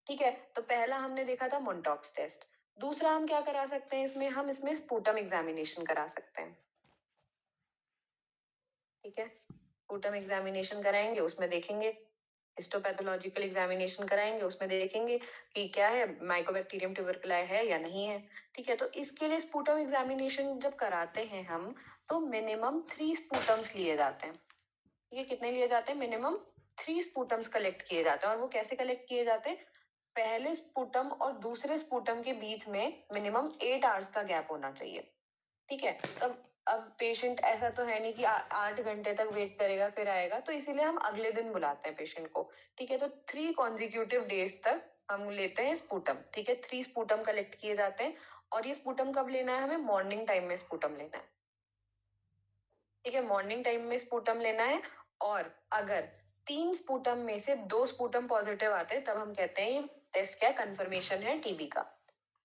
ठीक है, तो पहला हमने देखा था मोंटॉक्स टेस्ट। दूसरा हम क्या करा सकते हैं इसमें, हम इसमें स्पूटम एग्जामिनेशन करा सकते हैं। ठीक है, स्पूटम एग्जामिनेशन कराएंगे, उसमें देखेंगे, हिस्टोपैथोलॉजिकल एग्जामिनेशन कराएंगे, उसमें देखेंगे कि क्या है, माइकोबैक्टीरियम ट्यूबरकुलाई है या नहीं है। ठीक है, तो इसके लिए स्पूटम एग्जामिनेशन जब कराते हैं हम, तो मिनिमम 3 स्पूटम्स लिए जाते हैं। ये कितने लिए जाते हैं, मिनिमम 3 स्पूटम्स कलेक्ट किए जाते हैं। और वो कैसे कलेक्ट किए जाते हैं, पहले स्पूटम और दूसरे स्पूटम के बीच में मिनिमम 8 आवर्स का गैप होना चाहिए। ठीक है, तब अब पेशेंट ऐसा तो है नहीं कि 8 घंटे तक वेट करेगा फिर आएगा, तो इसीलिए हम अगले दिन बुलाते हैं पेशेंट को। ठीक है, तो 3 कॉन्जिक्यूटिव डेज तक हम लेते हैं स्पूटम। ठीक है, 3 स्पूटम कलेक्ट किए जाते हैं। और ये स्पूटम कब लेना है, हमें मॉर्निंग टाइम में स्पूटम लेना है। ठीक है, मॉर्निंग टाइम में स्पूटम लेना है। और अगर 3 स्पूटम में से 2 स्पूटम पॉजिटिव आते हैं, तब हम कहते हैं ये टेस्ट क्या, कंफर्मेशन है TB का।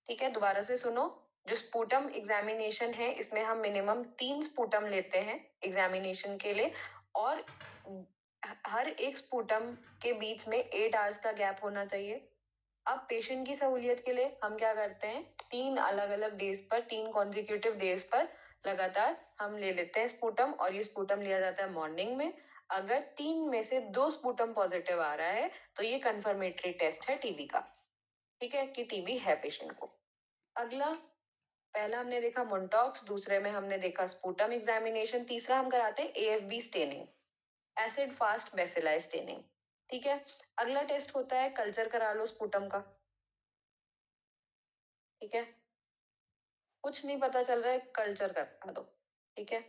ठीक है, दोबारा से सुनो, जो स्पूटम एग्जामिनेशन है इसमें हम मिनिमम 3 स्पूटम लेते हैं एग्जामिनेशन के लिए, और हर एक स्पूटम के बीच में 8 आवर्स का गैप होना चाहिए। अब पेशेंट की सहूलियत के लिए हम क्या करते हैं, 3 अलग अलग डेज पर, 3 कॉन्जिक्यूटिव डेज पर लगातार हम ले लेते हैं स्पूटम, और ये स्पूटम लिया जाता है मॉर्निंग में। अगर 3 में से 2 स्पूटम पॉजिटिव आ रहा है तो ये कंफर्मेटरी टेस्ट है TB का। ठीक है, कि TB है पेशेंट को। अगला, पहला हमने देखा मोंटॉक्स, दूसरे में हमने देखा स्पूटम एग्जामिनेशन, तीसरा हम कराते हैं AFB staining, acid fast bacilli staining. ठीक है, अगला टेस्ट होता है कल्चर करा लो स्पूटम का। ठीक है, कुछ नहीं पता चल रहा है, कल्चर करा दो। ठीक है,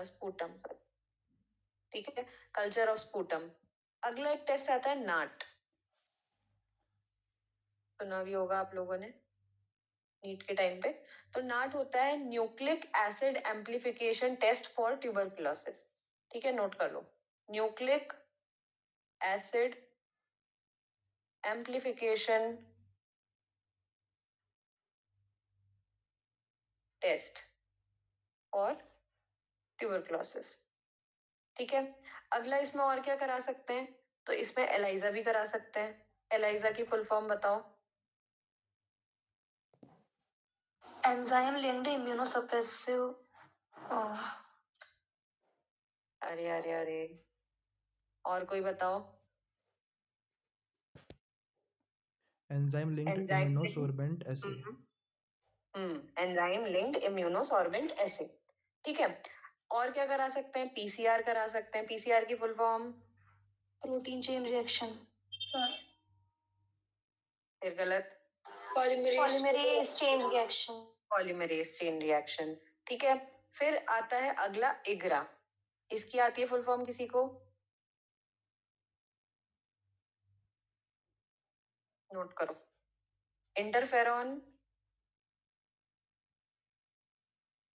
स्पूटम, ठीक है, कल्चर ऑफ स्पूटम। अगला एक टेस्ट आता है नाट, सुना भी होगा आप लोगों ने नीट के टाइम पे। तो नाट होता है nucleic acid amplification test for tuberculosis. ठीक है, नोट कर लो, न्यूक्लिक एसिड एम्प्लीफिकेशन टेस्ट और ट्यूबरकुलोसिस। ठीक है, अगला इसमें और क्या करा सकते हैं, तो इसमें एलाइजा भी करा सकते हैं। एलाइजा की फुल फॉर्म बताओ? एंजाइम लिंक्ड इम्यूनोसप्रेसिव अरे अरे अरे, और कोई बताओ? एंजाइम लिंक्ड इम्यूनोसॉर्बेंट एसे। एंजाइम लिंक्ड इम्यूनोसॉर्बेंट एसे। ठीक है, और क्या करा सकते हैं, PCR करा सकते हैं। PCR की full form? Protein chain reaction, फिर गलत, polymerase chain reaction, polymerase chain reaction. ठीक है, फिर आता है अगला इग्रा, इसकी आती है फुल फॉर्म किसी को? नोट करो, इंटरफेरॉन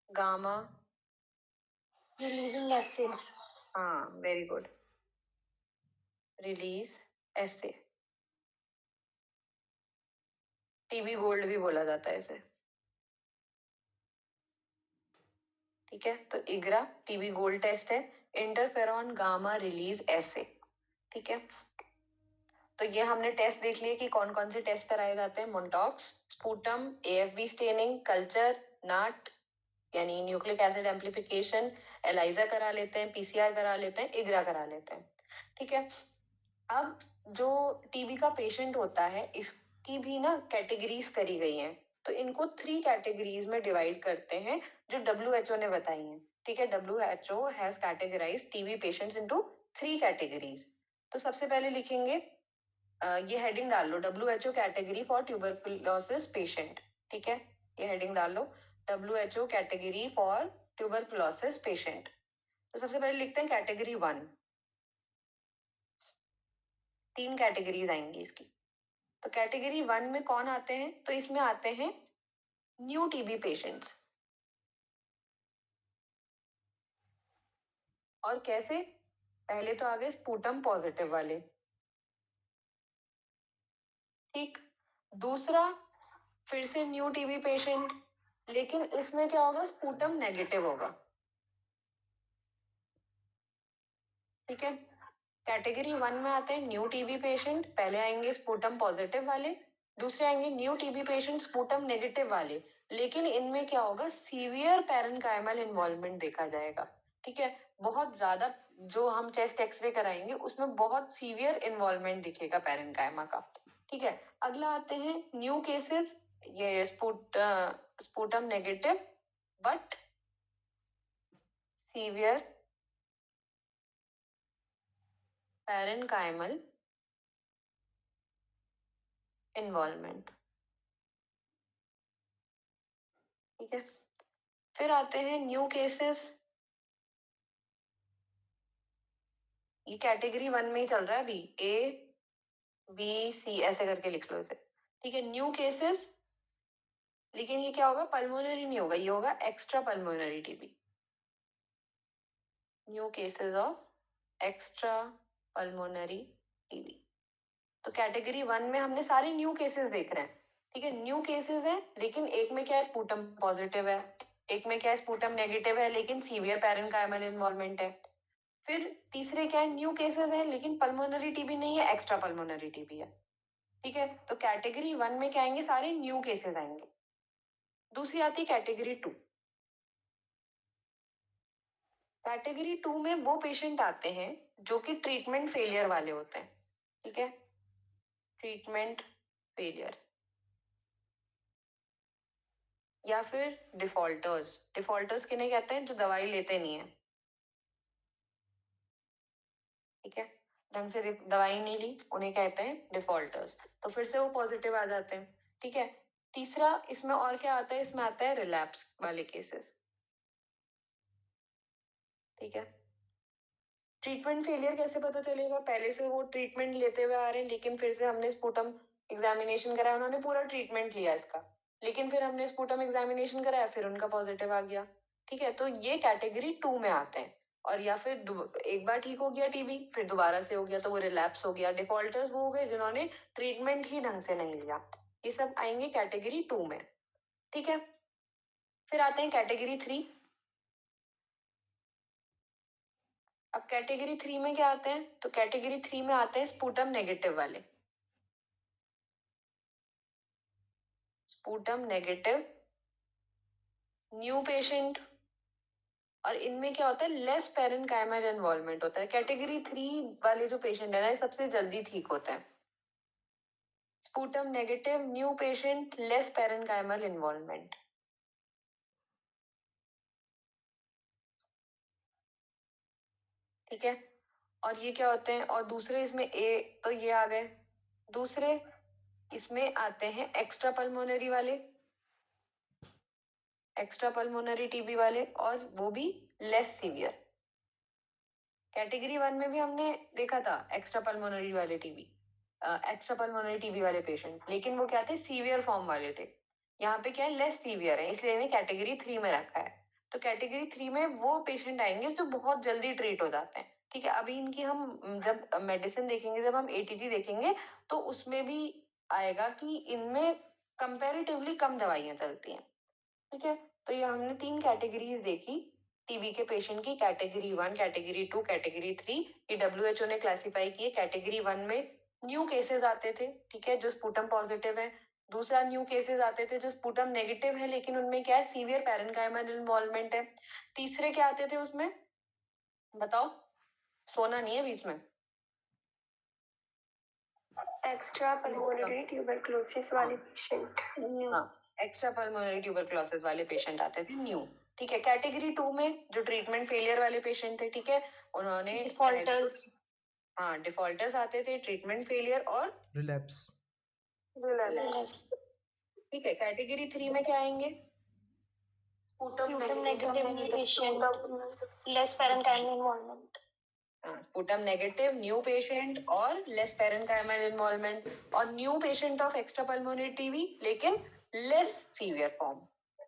गामा रिलीजिंग एसिड, हाँ वेरी गुड, रिलीज ऐसे, TB गोल्ड भी बोला जाता है इसे। ठीक है, तो इग्रा TB गोल्ड टेस्ट है, इंटरफेरॉन गामा रिलीज ऐसे। ठीक है, तो ये हमने टेस्ट देख लिए कि कौन कौन से टेस्ट कराए जाते हैं, मोंटॉक्स, स्पूटम, AFB स्टेनिंग, कल्चर, नाट यानी न्यूक्लिक एसिड एम्प्लीफिकेशन, एलाइजा करा लेते हैं, PCR करा लेते हैं, इग्रा करा लेते हैं। ठीक है, अब जो टीबी का पेशेंट होता है इसकी भी ना कैटेगरीज करी गई हैं, तो इनको 3 कैटेगरीज में डिवाइड करते हैं जो WHO ने बताई हैं। ठीक है, WHO has categorize TB patients into 3 categories. तो सबसे पहले लिखेंगे, ये हेडिंग डाल लो, WHO category for tuberculosis patient. ठीक है, ये हेडिंग डाल लो, WHO category for tuberculosis patient. तो सबसे पहले लिखते हैं कैटेगरी 1। 3 कैटेगरीज आएंगी इसकी। तो कैटेगरी 1 में कौन आते हैं? तो इसमें आते हैं न्यू टीबी पेशेंट्स। और कैसे? पहले तो आ गए स्पूटम पॉजिटिव वाले। ठीक, दूसरा फिर से न्यू टीबी पेशेंट, लेकिन इसमें क्या होगा? स्पूटम नेगेटिव होगा। ठीक है, कैटेगरी 1 में आते हैं न्यू टीबी पेशेंट, पहले आएंगे स्पूटम पॉजिटिव वाले, दूसरे आएंगे new TB patient sputum negative वाले, लेकिन इनमें क्या होगा? सीवियर पैरेन्काइमल इन्वॉल्वमेंट देखा जाएगा। ठीक है, बहुत ज्यादा, जो हम चेस्ट एक्सरे कराएंगे उसमें बहुत सीवियर इन्वॉल्वमेंट दिखेगा पैरेन्काइमा का। ठीक है, अगला आते हैं न्यू केसेस, ये sputum negative but severe parenchymal involvement. ठीक है, फिर आते हैं न्यू केसेस, ये कैटेगरी 1 में ही चल रहा है अभी, A B C ऐसे करके लिख लो इसे। ठीक है, न्यू केसेस, लेकिन ये क्या होगा? पल्मोनरी नहीं होगा, ये होगा extra pulmonary TB. New cases of extra pulmonary TB. तो कैटेगरी 1 में हमने सारे न्यू केसेस देख रहे हैं। ठीक है, न्यू केसेस है, लेकिन एक में क्या है? स्पूटम पॉजिटिव है, एक में क्या है? स्पूटम नेगेटिव है, लेकिन सीवियर पैरेन्काइमल इन्वॉल्वमेंट है। फिर तीसरे क्या है? न्यू केसेस है, लेकिन पल्मोनरी टीबी नहीं है, एक्स्ट्रा पल्मोनरी टीबी है। ठीक है, तो कैटेगरी 1 में क्या आएंगे? सारे न्यू केसेस आएंगे। दूसरी आती है कैटेगरी 2। कैटेगरी 2 में वो पेशेंट आते हैं जो कि ट्रीटमेंट फेलियर वाले होते हैं। ठीक है, ट्रीटमेंट फेलियर या फिर डिफॉल्टर्स। डिफॉल्टर्स किन्हें कहते हैं? जो दवाई लेते नहीं है। ठीक है, ढंग से दवाई नहीं ली, उन्हें कहते हैं डिफॉल्टर्स। तो फिर से वो पॉजिटिव आ जाते हैं। ठीक है, तीसरा इसमें और क्या आता है? इसमें आता है रिलैप्स वाले केसेस। ठीक है, ट्रीटमेंट फेलियर कैसे पता चलेगा? पहले से वो ट्रीटमेंट लेते हुए आ रहे हैं, लेकिन फिर से हमने स्पूटम एग्जामिनेशन कराया, उन्होंने पूरा ट्रीटमेंट लिया इसका, लेकिन फिर हमने स्पूटम एग्जामिनेशन कराया, फिर उनका पॉजिटिव आ गया। ठीक है, तो ये कैटेगरी 2 में आते हैं। और या फिर एक बार ठीक हो गया टीबी, फिर दोबारा से हो गया, तो वो रिलैप्स हो गया। डिफॉल्टर्स वो हो गए जिन्होंने ट्रीटमेंट ही ढंग से नहीं लिया। ये सब आएंगे कैटेगरी 2 में। ठीक है, फिर आते हैं कैटेगरी 3। अब कैटेगरी 3 में क्या आते हैं? तो कैटेगरी 3 में आते हैं स्पूटम नेगेटिव वाले। स्पूटम नेगेटिव न्यू पेशेंट, और इनमें क्या होता है? लेस पैरेन्काइमल इन्वॉल्वमेंट होता है। कैटेगरी 3 वाले जो पेशेंट है ना, ये सबसे जल्दी ठीक होते हैं। Sputum negative new patient, less parenchymal involvement. ठीक है, और ये क्या होते हैं? और दूसरे इसमें ए, तो ये आ गए। दूसरे इसमें आते हैं एक्स्ट्रा पल्मोनरी वाले, एक्स्ट्रा पल्मोनरी टीबी वाले, और वो भी लेस सीवियर। कैटेगरी 1 में भी हमने देखा था एक्स्ट्रा पल्मोनरी वाले टीबी, एक्स्ट्रा पल्मोनरी टीबी वाले पेशेंट, लेकिन वो क्या थे? सीवियर फॉर्म वाले थे। यहाँ पे क्या है? लेस सीवियर है, इसलिए इन्हें कैटेगरी 3 में रखा है। तो कैटेगरी 3 में वो पेशेंट आएंगे जो बहुत जल्दी ट्रीट हो जाते हैं। ठीक है, अभी इनकी हम जब मेडिसिन देखेंगे, जब हम ATG देखेंगे, तो उसमें भी आएगा कि इनमें कंपैरेटिवली कम दवाइयां चलती हैं। ठीक है, तो ये हमने 3 कैटेगरीज देखी टीबी के पेशेंट की, कैटेगरी 1, कैटेगरी 2, कैटेगरी 3। ये WHO ने क्लासिफाई किए। कैटेगरी 1 में न्यू केसेस आते थे, ठीक है, जो स्पूटम पॉजिटिव है। दूसरा न्यू केसेस आते थे जो स्पूटम नेगेटिव है, लेकिन उनमें क्या है? सीवियर पैरेन्काइमल इन्वॉल्वमेंट है। तीसरे क्या आते थे उसमें? बताओ, सोना नहीं है बीच में। एक्स्ट्रा पल्मोनरी ट्यूबरक्लोसिस वाले पेशेंट हाँ, एक्स्ट्रा पल्मोनरी ट्यूबरक्लोसिस वाले पेशेंट आते थे न्यू। ठीक है, कैटेगरी 2 में जो ट्रीटमेंट फेलियर वाले पेशेंट थे, ठीक है, उन्होंने डिफॉल्टर्स हाँ डिफॉल्टर्स आते थे, ट्रीटमेंट फेलियर और रिलैप्स। ठीक है, कैटेगरी 3 में क्या आएंगे? Sputum negative patient less parenchymal involvement sputum negative new patient और लेस पैरेन्काइमल इन्वॉल्वमेंट और new patient of extra pulmonary TB लेकिन लेस सीवियर फॉर्म।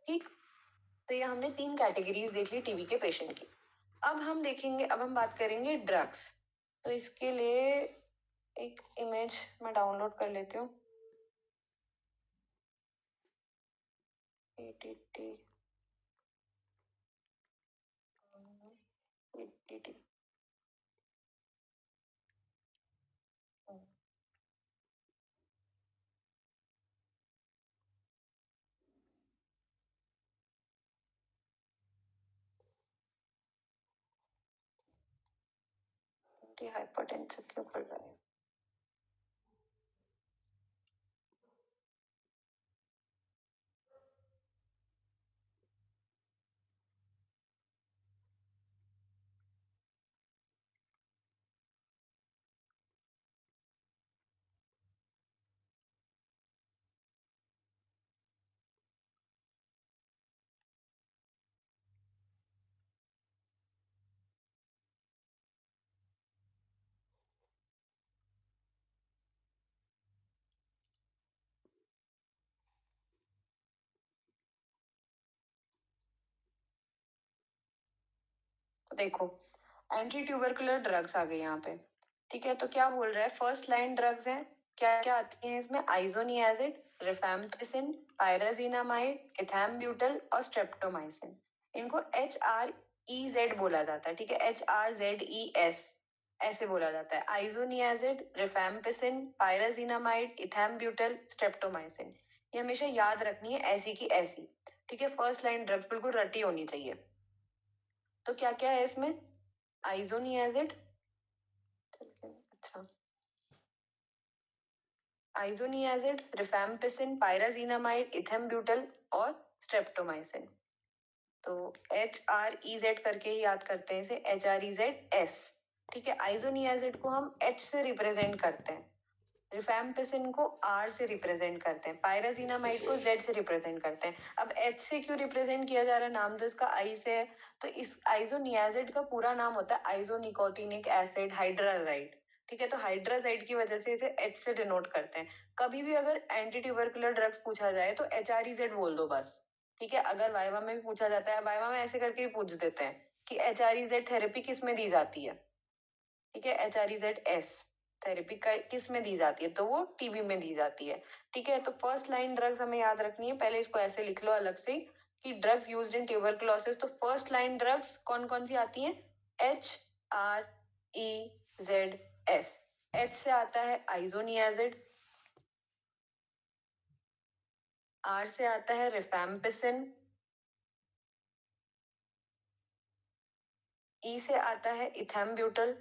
ठीक, तो ये हमने 3 कैटेगरीज देख ली टीबी के पेशेंट की। अब हम बात करेंगे ड्रग्स। तो इसके लिए एक इमेज मैं डाउनलोड कर लेती हूँ। ATT हाइपरटेंसिव क्यों कर रहा है? तो देखो एंटी ट्यूबरकुलर ड्रग्स आ गए यहाँ पे। ठीक है, तो क्या बोल रहा है? फर्स्ट लाइन ड्रग्स हैं, क्या क्या आती हैं इसमें? आइजोनियाजिड, रिफैम्पिसिन, पायराजीनामाइड, इथैम्ब्यूटल और स्ट्रेप्टोमाइसिन। इनको HREZ बोला जाता है। ठीक है, HRZES ऐसे बोला जाता है। आइजोनियाजिड, रिफैम्पिसिन, पायराजीनामाइड, इथैम्ब्यूटल, स्ट्रेप्टोमाइसिन। ये हमेशा याद रखनी है ऐसी की ऐसी। ठीक है, फर्स्ट लाइन ड्रग्स बिल्कुल रटी होनी चाहिए। तो क्या क्या है इसमें? आइजोनियाजिड, अच्छा, आइजोनियाजिड, रिफैम्पिसिन, पायराजीनामाइड, इथैम्ब्यूटल और स्ट्रेप्टोमाइसिन। तो HREZ करके ही याद करते हैं इसे, HREZS। ठीक है, आइजोनियाजिड को हम H से रिप्रेजेंट करते हैं, रिफैम्पिसिन को R से रिप्रेजेंट करते हैं, पायराजीनामाइड को Z से रिप्रेजेंट करते हैं। अब H से क्यों रिप्रेजेंट किया जा रहा है? नाम तो इसका I से है, तो इस आइजोनियाजिड का पूरा नाम होता है आइजोनिकोटिनिक एसिड हाइड्राजाइड। ठीक है, तो हाइड्राजाइड की वजह से इसे H से डिनोट करते हैं। कभी भी अगर एंटी ट्यूबरकुलर ड्रग्स पूछा जाए तो HREZ बोल दो बस। ठीक है, अगर वाइवा में भी पूछा जाता है, वाइवा में ऐसे करके भी पूछ देते हैं कि HREZ थेरेपी किस में दी जाती है। ठीक है, HREZS थेरेपी किस में दी जाती है? तो वो टीबी में दी जाती है। ठीक है, तो फर्स्ट लाइन ड्रग्स हमें याद रखनी है। पहले इसको ऐसे लिख लो अलग से कि ड्रग्स यूज्ड इन ट्यूबरकुलोसिस। तो फर्स्ट लाइन ड्रग्स कौन कौन सी आती हैं? HREZS। H से आता है आइजोनियाजिड, R से आता है रिफैम्पिसिन, E से आता है इथैम्ब्यूटल,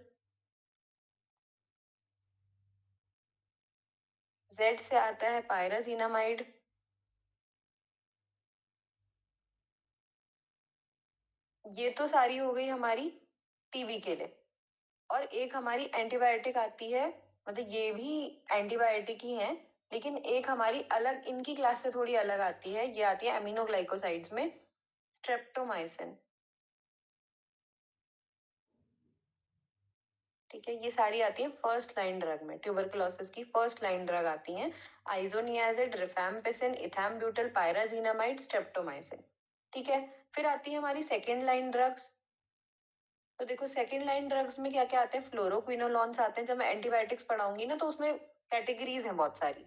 Z से आता है पायराजीनामाइड, ये तो सारी हो गई हमारी टीबी के लिए। और एक हमारी एंटीबायोटिक आती है, मतलब ये भी एंटीबायोटिक ही है, लेकिन एक हमारी अलग, इनकी क्लास से थोड़ी अलग आती है। ये आती है अमीनोग्लाइकोसाइड्स में, स्ट्रेप्टोमाइसिन। ठीक है, ये सारी आती है फर्स्ट लाइन ड्रग में। ट्यूबरकुलोसिस की फर्स्ट लाइन ड्रग आती हैं आइजोनियाजिड, रिफैम्पिसिन, इथैम्ब्यूटल, पायराजीनामाइड, स्ट्रेप्टोमाइसिन। ठीक है, फिर आती है हमारी सेकेंड लाइन ड्रग्स। तो देखो सेकेंड लाइन ड्रग्स में क्या क्या आते हैं? फ्लोरोक्विनोलॉन्स आते हैं। जब मैं एंटीबायोटिक्स पढ़ाऊंगी ना तो उसमें कैटेगरीज हैं बहुत सारी।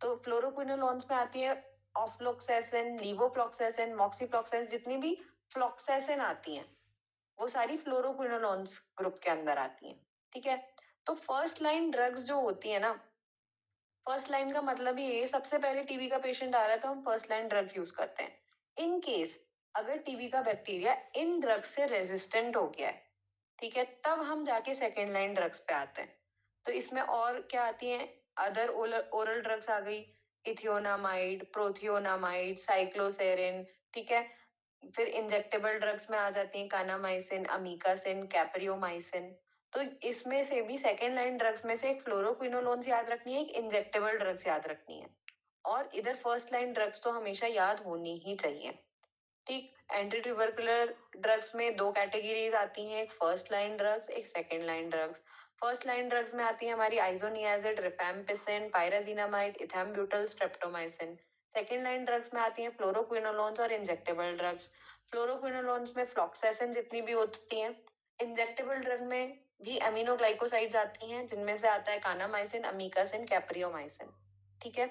तो फ्लोरोक्विनोलॉन्स में आती है ऑफ्लोक्सेसिन, लीवोफ्लॉक्सेसिन, मॉक्सीफ्लॉक्सेसिन, जितनी भी फ्लॉक्सेसिन आती हैं वो सारी फ्लोरोक्विनोलॉन्स ग्रुप के अंदर आती हैं। ठीक है, तो फर्स्ट लाइन ड्रग्स जो होती है ना, फर्स्ट लाइन का मतलब ही ये, सबसे पहले टीबी का पेशेंट आ रहा है तो हम फर्स्ट लाइन ड्रग्स यूज करते हैं। इन केस अगर टीबी का बैक्टीरिया इन ड्रग्स से रेजिस्टेंट हो गया है, ठीक है, तब हम जाके सेकेंड लाइन ड्रग्स पे आते हैं। तो इसमें और क्या आती हैं? अदर ओरल ड्रग्स आ गई, इथियोनामाइड, प्रोथियोनामाइड, साइक्लोसेरिन, ठीक है। फिर इंजेक्टेबल ड्रग्स में आ जाती हैं कानामाइसिन, अमीकासिन, कैप्रियोमाइसिन। तो इसमें से भी सेकेंड लाइन ड्रग्स में से एक फ्लोरोक्विनोलोन्स याद रखनी है, एक इंजेक्टेबल ड्रग्स याद रखनी है। और इधर फर्स्ट लाइन ड्रग्स तो हमेशा याद होनी ही चाहिए, ठीक। एंटी ट्यूबरकुलर ड्रग्स में दो कैटेगरीज आती हैं, एक फर्स्ट लाइन ड्रग्स, एक second line drugs. First line drugs में आती है हमारी isoniazid, rifampicin, pyrazinamide, ethambutol, streptomycin. Second line drugs में आती हैं फ्लोरोक्विनोलोन्स और इंजेक्टेबल ड्रग्स। फ्लोरोक्विनोलोन्स में फ्लॉक्सेसिन जितनी भी होती हैं। इंजेक्टेबल ड्रग में भी अमीनोग्लाइकोसाइड्स आती हैं, जिनमें से आता है कानामाइसिन, अमीकासिन, कैप्रियोमाइसिन, ठीक है।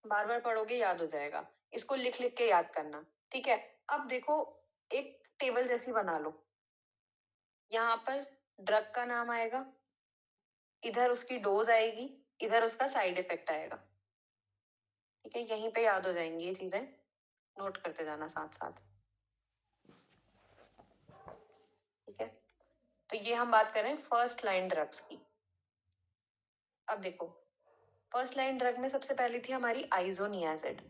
बार बार पढ़ोगे याद हो जाएगा, इसको लिख लिख के याद करना, ठीक है। अब देखो, एक टेबल जैसी बना लो, यहाँ पर ड्रग का नाम आएगा, इधर उसकी डोज आएगी, इधर उसका साइड इफेक्ट आएगा, ठीक है। यहीं पे याद हो जाएंगी ये चीजें, नोट करते जाना साथ साथ, ठीक है। तो ये हम बात करें फर्स्ट लाइन ड्रग्स की। अब देखो, फर्स्ट लाइन ड्रग में सबसे पहली थी हमारी आइजोनियाजिड।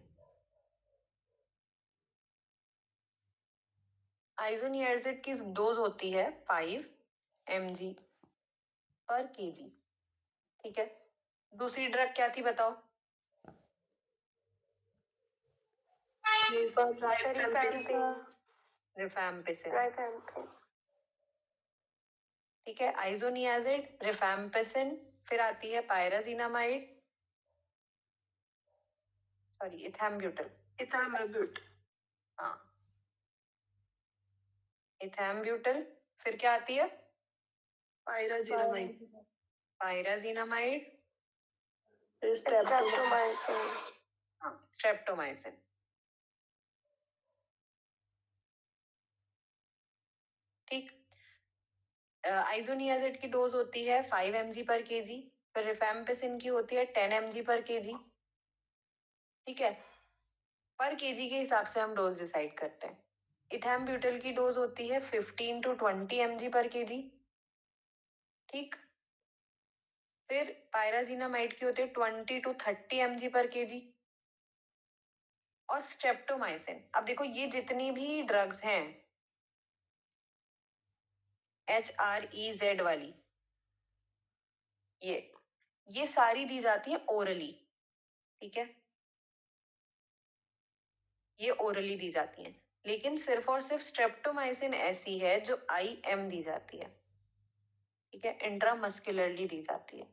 आइजोनियाजिड की डोज होती है 5 mg पर kg, ठीक है। दूसरी ड्रग क्या थी बताओ? रिफैम्पिसिन, ठीक है। आइजोनियाजिड, रिफैम्पिसिन, फिर आती है पायराजिनामाइड, सॉरी इथैम्ब्यूटल, हाँ इथैम्ब्यूटल। फिर क्या आती है? पायराजिनामाइड, स्ट्रेप्टोमाइसिन, ठीक। आइजोनियाजिड की डोज होती है 5 mg पर kg, फिर रिफैम्पिसिन की होती है 10 mg पर kg, ठीक है। पर kg के हिसाब से हम डोज डिसाइड करते हैं। इथैम्ब्यूटल की डोज होती है 15 to 20 mg पर kg, ठीक। फिर पायराजिनामाइड की होती है 20 to 30 mg पर kg। और स्ट्रेप्टोमाइसिन, अब देखो ये जितनी भी ड्रग्स हैं HREZ वाली, ये सारी दी जाती है ओरली, ठीक है। ये ओरली दी जाती हैं, लेकिन सिर्फ और सिर्फ स्ट्रेप्टोमाइसिन ऐसी है जो IM दी जाती है, ठीक है, इंट्रामस्कुलरली दी जाती है।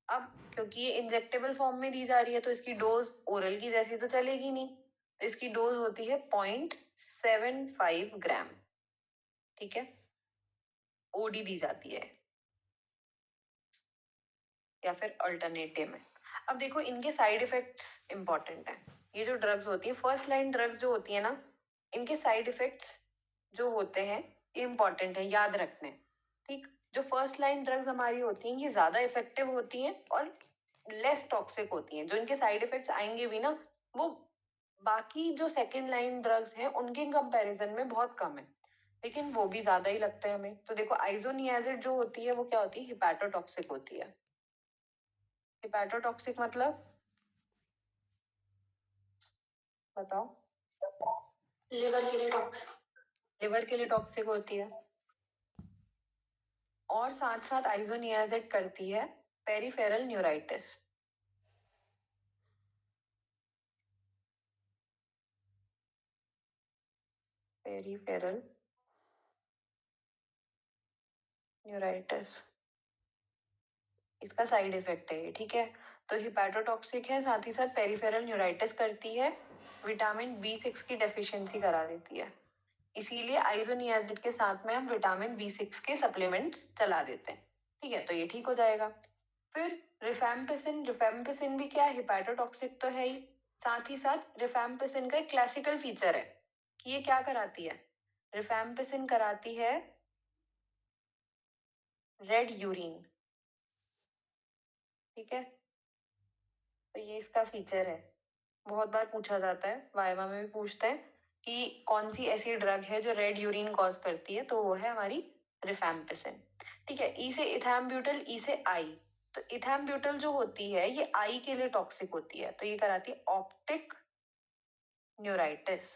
अब क्योंकि ये इंजेक्टेबल फॉर्म में दी जा रही है तो इसकी डोज ओरल की जैसी तो चलेगी नहीं, तो इसकी डोज होती है 0.75 ग्राम, ठीक है, OD दी जाती है, या फिर अल्टरनेटिव में। अब देखो इनके साइड इफेक्ट्स इंपॉर्टेंट हैं। ये जो ड्रग्स होती है फर्स्ट लाइन ड्रग्स जो होती है ना, इनके साइड इफेक्ट्स जो होते हैं इंपॉर्टेंट है, याद रखने, ठीक। जो फर्स्ट लाइन ड्रग्स हमारी होती हैं ये ज्यादा इफेक्टिव होती हैं और लेस टॉक्सिक होती हैं। जो इनके साइड इफेक्ट्स आएंगे भी ना, वो बाकी जो सेकेंड लाइन ड्रग्स हैं उनके कंपैरिजन में बहुत कम है, लेकिन वो भी ज्यादा ही लगते हैं हमें। तो देखो आइजोनियाजिड जो होती है वो क्या होती है? हिपैटोटॉक्सिक होती है। हिपैटोटॉक्सिक मतलब बताओ? लिवर के लिए टॉक्सिक, लिवर के लिए टॉक्सिक होती है। और साथ साथ आइजोनियाजिड करती है पेरिफेरल न्यूराइटिस। पेरिफेरल न्यूराइटिस इसका साइड इफेक्ट है ये, ठीक है। तो हिपैटोटॉक्सिक है, साथ ही साथ पेरिफेरल न्यूराइटिस करती है, विटामिन B6 की डेफिशिएंसी करा देती है। इसीलिए आइजोनियाजिड के साथ में हम विटामिन B6 के सप्लीमेंट्स चला देते हैं, ठीक है। तो ये ठीक हो जाएगा। फिर रिफैम्पिसिन भी क्या है? हिपैटोटॉक्सिक तो है ही, साथ ही साथ रिफैम्पिसिन का एक क्लासिकल फीचर है कि ये क्या कराती है? रिफैम्पिसिन कराती है रेड यूरिन, ठीक है। तो ये इसका फीचर है, बहुत बार पूछा जाता है, वाइवा में भी पूछते हैं कि कौन सी ऐसी ड्रग है जो रेड यूरिन कॉज करती है, तो वो है हमारी रिफैम्पिसिन, ठीक है। ई से इथैम्ब्यूटल, ई से आई, तो इथैम्ब्यूटल जो होती है ये आई के लिए टॉक्सिक होती है, तो ये कराती है ऑप्टिक न्यूराइटिस।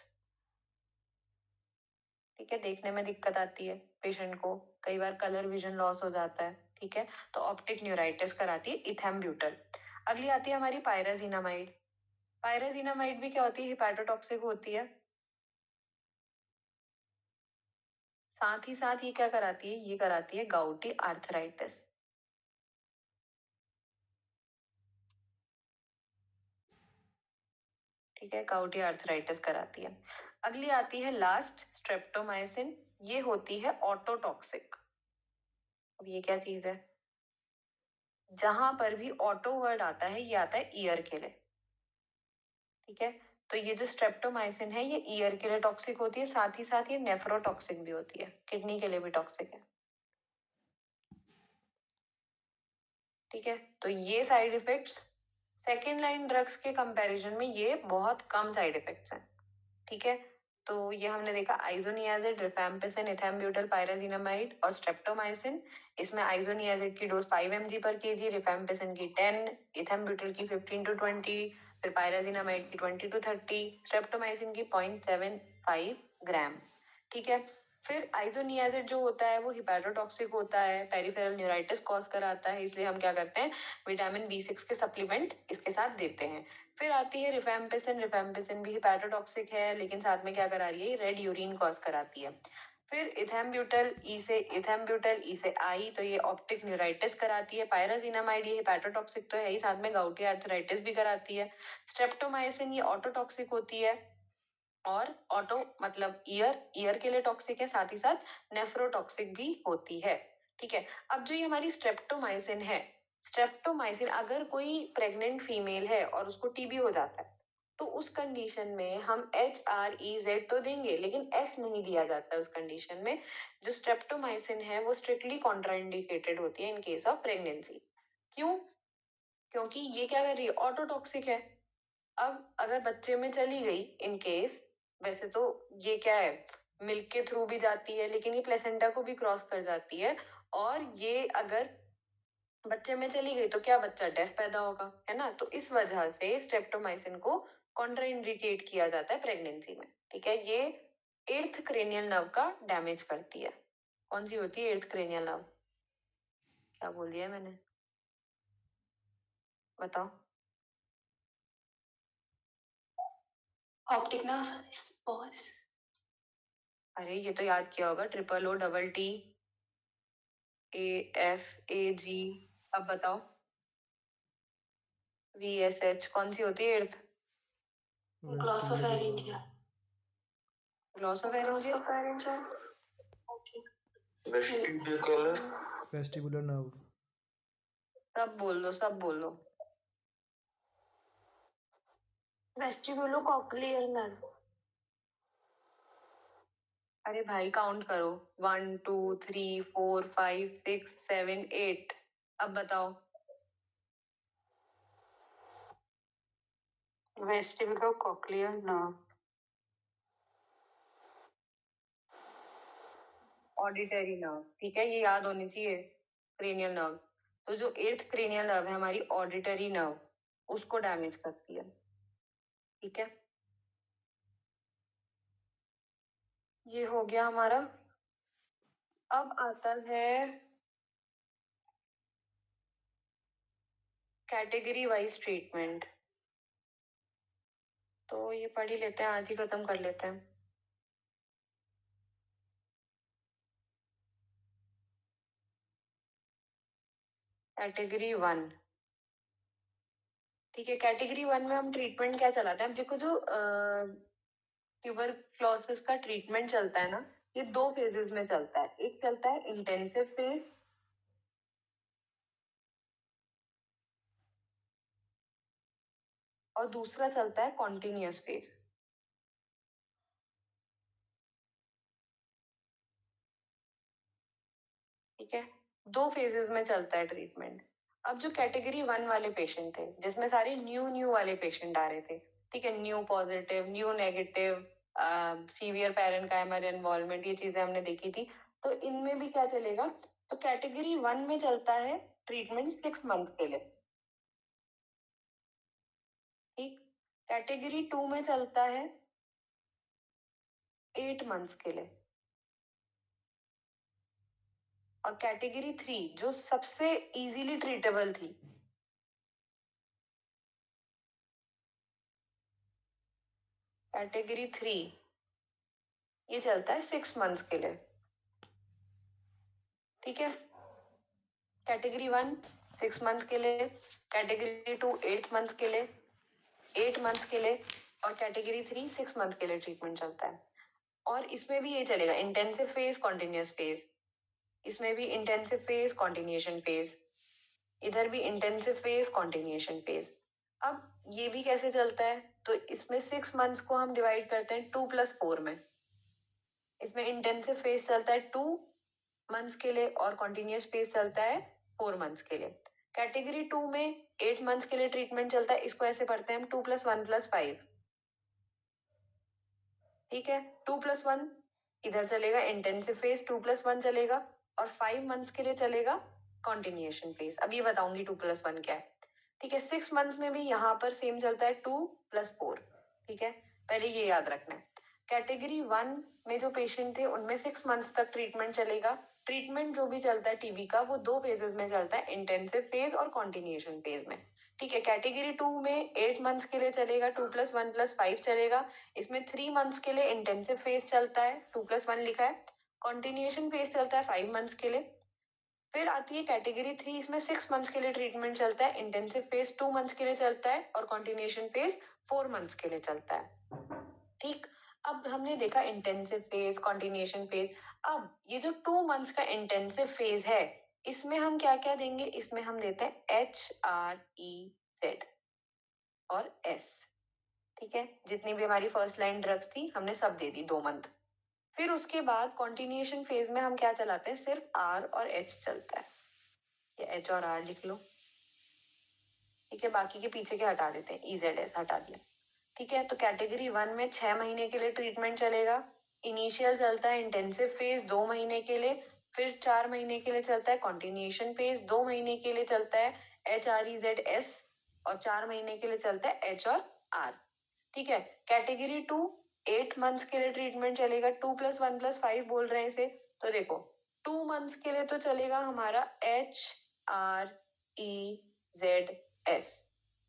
ठीक है, देखने में दिक्कत आती है पेशेंट को, कई बार कलर विजन लॉस हो जाता है। ठीक है, तो ऑप्टिक न्यूराइटिस कराती है इथैम्ब्यूटल। अगली आती है हमारी पायराजिनामाइड। पायराजिनामाइड भी क्या होती है, हिपैटोटॉक्सिक होती है। साथ ही साथ ये क्या कराती है, ये कराती है गाउटी आर्थराइटिस। ठीक है, गाउटी आर्थराइटिस कराती है। अगली आती है लास्ट स्ट्रेप्टोमाइसिन, ये होती है ऑटोटॉक्सिक। अब ये क्या चीज है, जहां पर भी ऑटो वर्ड आता है ये आता है ईयर के लिए। ठीक है, तो ये जो स्ट्रेप्टोमाइसिन है ये ईयर के लिए टॉक्सिक होती है, साथ ही साथ ये नेफ्रोटॉक्सिक भी होती है, किडनी के लिए भी टॉक्सिक है। ठीक है, तो ये side effects second line drugs के कंपैरिजन में ये बहुत कम साइड इफेक्ट्स हैं। ठीक है, तो ये हमने देखा आइसोनियाजिड, रिफैम्पिसिन, इथैम्ब्यूटल, पायराजिनामाइड और स्ट्रेप्टोमाइसिन। इसमें आइसोनियाजिड की डोज 5 mg पर केजी, रिफैम्पिसिन की 10, इथैम्ब्यूटल की 15 to 20, फिर पायराजिनामाइड की 20 to 30, स्ट्रेप्टोमाइसिन की 0.75 ग्राम। ठीक है, फिर आइसोनियाजिड जो होता है वो हिपैटोटॉक्सिक होता है, पेरिफेरल न्यूराइटिस कॉज कराता है, इसलिए हम क्या करते हैं, विटामिन B6 के सप्लीमेंट इसके साथ देते हैं। फिर आती है रिफैम्पिसिन, रिफैम्पिसिन भी हिपैटोटॉक्सिक है लेकिन साथ में क्या करा रही है, रेड यूरिन कॉज कराती है। फिर इथैम्ब्यूटल ई से आई, तो ये ऑप्टिक न्यूराइटिस कराती है। पायराजिनामाइड ये हिपैटोटॉक्सिक तो है ही, साथ में गाउटी आर्थराइटिस भी कराती है। स्ट्रेप्टोमाइसिन ये ऑटोटॉक्सिक होती है, और ऑटो मतलब ईयर के लिए टॉक्सिक है, साथ ही साथ नेफ्रोटॉक्सिक भी होती है। ठीक है, अब जो ये हमारी स्ट्रेप्टोमाइसिन है, स्ट्रेप्टोमाइसिन अगर कोई प्रेग्नेंट फीमेल है और उसको टीबी हो जाता है तो उस कंडीशन में हम HREZ तो देंगे लेकिन S नहीं दिया जाता है उस कंडीशन में। जो स्ट्रेप्टोमाइसिन है वो स्ट्रिक्टली कॉन्ट्राइंडिकेटेड होती है इन केस ऑफ प्रेगनेंसी। क्यों, क्योंकि ये क्या कर रही है, ऑटोटॉक्सिक है। अब अगर बच्चे में चली गई इन केस, वैसे तो ये क्या है, मिल्क के थ्रू भी जाती है लेकिन ये प्लेसेंटा को भी क्रॉस कर जाती है, और ये अगर बच्चे में चली गई तो क्या बच्चा डेफ पैदा होगा, है ना। तो इस वजह से स्ट्रेप्टोमाइसिन को कॉन्ट्राइंडिकेट किया जाता है प्रेगनेंसी में। ठीक है, ये 8th क्रेनियल नर्व का डैमेज करती है। कौन सी होती है 8th क्रेनियल नर्व, क्या बोल दिया मैंने, बताओ। Optic nerve, boss. अरे ये तो याद किया होगा, OOTT AFAG। अब बताओ VSH कौन सी होती है 8th, ग्लॉसोफेरिंजिया। ग्लॉसोफेरिंजियल, vestibular nerve. सब बोल दो, सब बोल दो। वेस्टिबुलो कॉक्लियर नर्व। अरे भाई काउंट करो, 1 2 3 4 5 6 7 8। अब बताओ। वेस्टिबुलो कॉक्लियर नर्व, ऑडिटरी नर्व। ठीक है, ये याद होनी चाहिए, क्रेनियल नर्व। तो जो 8th क्रेनियल नर्व है हमारी ऑडिटरी नर्व, उसको डैमेज करती है। ठीक है, ये हो गया हमारा। अब आता है कैटेगरी वाइज ट्रीटमेंट, तो ये पढ़ ही लेते हैं, आज ही खत्म कर लेते हैं। कैटेगरी 1। ठीक है, कैटेगरी 1 में हम ट्रीटमेंट क्या चलाते हैं, अब देखो जो ट्यूबरक्लोसिस का ट्रीटमेंट चलता है ना, ये 2 फेजेस में चलता है। एक चलता है इंटेंसिव फेज, और दूसरा चलता है कॉन्टिन्यूअस फेज। ठीक है, 2 फेजेस में चलता है ट्रीटमेंट। अब जो कैटेगरी 1 वाले पेशेंट थे, जिसमें सारे न्यू वाले पेशेंट आ रहे थे, ठीक है, new positive, new negative, severe parenchymal involvement, ये चीजें हमने देखी थी। तो इनमें भी क्या चलेगा, तो कैटेगरी 1 में चलता है ट्रीटमेंट 6 मंथ के लिए। ठीक, कैटेगरी 2 में चलता है 8 मंथ्स के लिए। और कैटेगरी 3 जो सबसे इजीली ट्रीटेबल थी, कैटेगरी 3 ये चलता है 6 मंथ्स के लिए। ठीक है, कैटेगरी 1 6 मंथ के लिए, कैटेगरी 2 8 मंथ के लिए, 8 मंथ के लिए, और कैटेगरी 3 6 मंथ के लिए ट्रीटमेंट चलता है। और इसमें भी ये चलेगा इंटेंसिव फेज, कॉन्टिन्यूस फेज, इसमें भी इंटेंसिव फेज, कॉन्टिन्यूएशन फेज, इधर भी इंटेंसिव फेज, कॉन्टिन्यूएशन फेज। अब ये भी कैसे चलता है, तो इसमें 6 मंथ्स को हम डिवाइड करते हैं 2+4 में। इसमें इंटेंसिव फेज चलता है 2 मंथ्स के लिए और कॉन्टिन्यूस फेज चलता है 4 मंथ्स के लिए। कैटेगरी 2 में 8 मंथ्स के लिए ट्रीटमेंट चलता है, इसको ऐसे पढ़ते हैं हम 2+1+5। ठीक है, 2+1 इधर चलेगा इंटेंसिव फेज, 2+1 चलेगा, और 5 मंथ्स के लिए चलेगा कॉन्टिन्यूएशन फेज। अब ये बताऊंगी 2+1 क्या है। ठीक है, 6 मंथ्स में भी यहाँ पर सेम चलता है 2+4। ठीक है, पहले ये याद रखना है। कैटेगरी 1 में जो पेशेंट थे उनमें 6 मंथ्स तक ट्रीटमेंट चलेगा। ट्रीटमेंट जो भी चलता है टीबी का वो 2 फेजेस में चलता है, इंटेंसिव फेज और कॉन्टिन्यूएशन फेज में। ठीक है, कैटेगरी 2 में 8 मंथ्स के लिए चलेगा, 2+1+5 चलेगा। इसमें 3 मंथ्स के लिए इंटेंसिव फेज चलता है, 2+1 लिखा है। कॉन्टिन्यूएशन फेज चलता है 5 मंथ्स के लिए। फिर आती है कैटेगरी 3, इसमें 6 मंथ्स के लिए ट्रीटमेंट चलता है, इंटेंसिव फेज 2 मंथ्स के लिए चलता है, और कॉन्टिन्यूएशन फेज 4 मंथ्स के लिए चलता है। ठीक, अब हमने देखा इंटेंसिव फेज, कॉन्टिन्यूएशन फेज। अब ये जो 2 मंथ्स का इंटेंसिव फेज है, इसमें हम क्या क्या देंगे, इसमें हम देते हैं HREZ और S। ठीक है, जितनी भी हमारी फर्स्ट लाइन ड्रग्स थी हमने सब दे दी 2 मंथ। फिर उसके बाद कॉन्टिन्यूएशन फेज में हम क्या चलाते हैं, सिर्फ R और H चलता है, या H और R लिख लो। ठीक है, बाकी के पीछे के हटा देते हैं, EZS हटा दिया। ठीक है, तो कैटेगरी 1 में 6 महीने के लिए ट्रीटमेंट चलेगा। इनिशियल चलता है इंटेंसिव फेज 2 महीने के लिए, फिर 4 महीने के लिए चलता है कॉन्टिन्यूएशन फेज, 2 महीने के लिए चलता है HREZS, और 4 महीने के लिए चलता है H और R। ठीक है, कैटेगरी 2 8 मंथ्स के लिए ट्रीटमेंट चलेगा, 2+1+5 बोल रहे हैं इसे, तो देखो 2 मंथ्स के लिए तो चलेगा हमारा HREZS।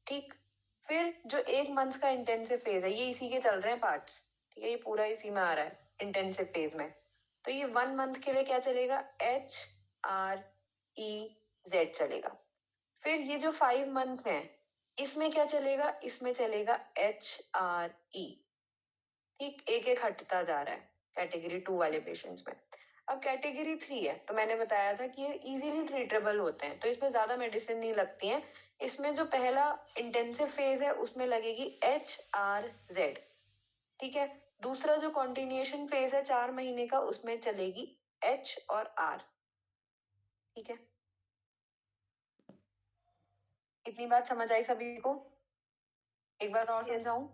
ठीक, फिर जो 1 मंथ का इंटेंसिव फेज है, ये इसी के चल रहे हैं पार्ट्स। ठीक है, ये पूरा इसी में आ रहा है इंटेंसिव फेज में, तो ये 1 मंथ के लिए क्या चलेगा, HREZ चलेगा। फिर ये जो 5 मंथ्स हैं, इसमें क्या चलेगा, इसमें चलेगा HRE। ठीक, एक एक हटता जा रहा है कैटेगरी 2 वाले पेशेंट्स में। अब कैटेगरी 3 है, तो मैंने बताया था कि ये इजीली ट्रीटेबल होते हैं, तो इसमें ज्यादा मेडिसिन नहीं लगती है। इसमें जो पहला इंटेंसिव फेज है उसमें लगेगी HRZ। ठीक है, दूसरा जो कॉन्टिन्यूएशन फेज है 4 महीने का, उसमें चलेगी H और R। ठीक है, इतनी बात समझ आई सभी को? एक बार और समझाऊं,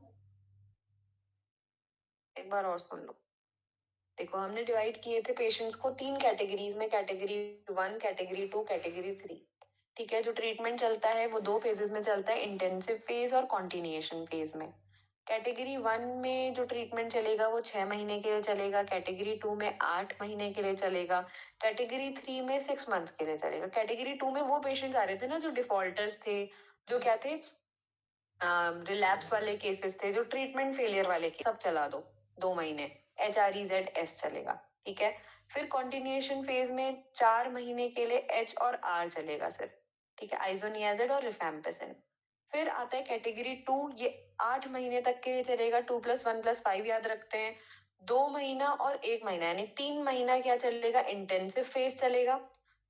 एक बार और सुन लो। देखो, हमने डिवाइड किए थे पेशेंट्स को 3 कैटेगरीज में, कैटेगरी 1, कैटेगरी 2, कैटेगरी 3। ठीक है, जो ट्रीटमेंट चलता है वो 2 फेजेस में चलता है, इंटेंसिव फेज और कॉन्टिन्यूएशन फेज में। कैटेगरी 1 में जो ट्रीटमेंट चलेगा वो 6 महीने के लिए चलेगा, कैटेगरी 2 में 8 महीने के लिए चलेगा, कैटेगरी 3 में 6 मंथ के लिए चलेगा। कैटेगरी 2 में वो पेशेंट्स आ रहे थे ना जो डिफॉल्टर्स थे, जो क्या थे, रिलैप्स वाले केसेस थे, जो ट्रीटमेंट फेलियर वाले केस, सब चला दो 2 महीने, HREZS चलेगा। ठीक है, फिर कॉन्टिन्यूएशन फेज में 4 महीने के लिए H और R चलेगा सिर्फ। ठीक है, आइसोनियाजिड और रिफैम्पिसिन। फिर आता है कैटेगरी 2, ये 8 महीने तक के लिए चलेगा, 2+1+5 याद रखते हैं। 2 महीना और 1 महीना यानी 3 महीना क्या चलेगा, इंटेंसिव फेज चलेगा।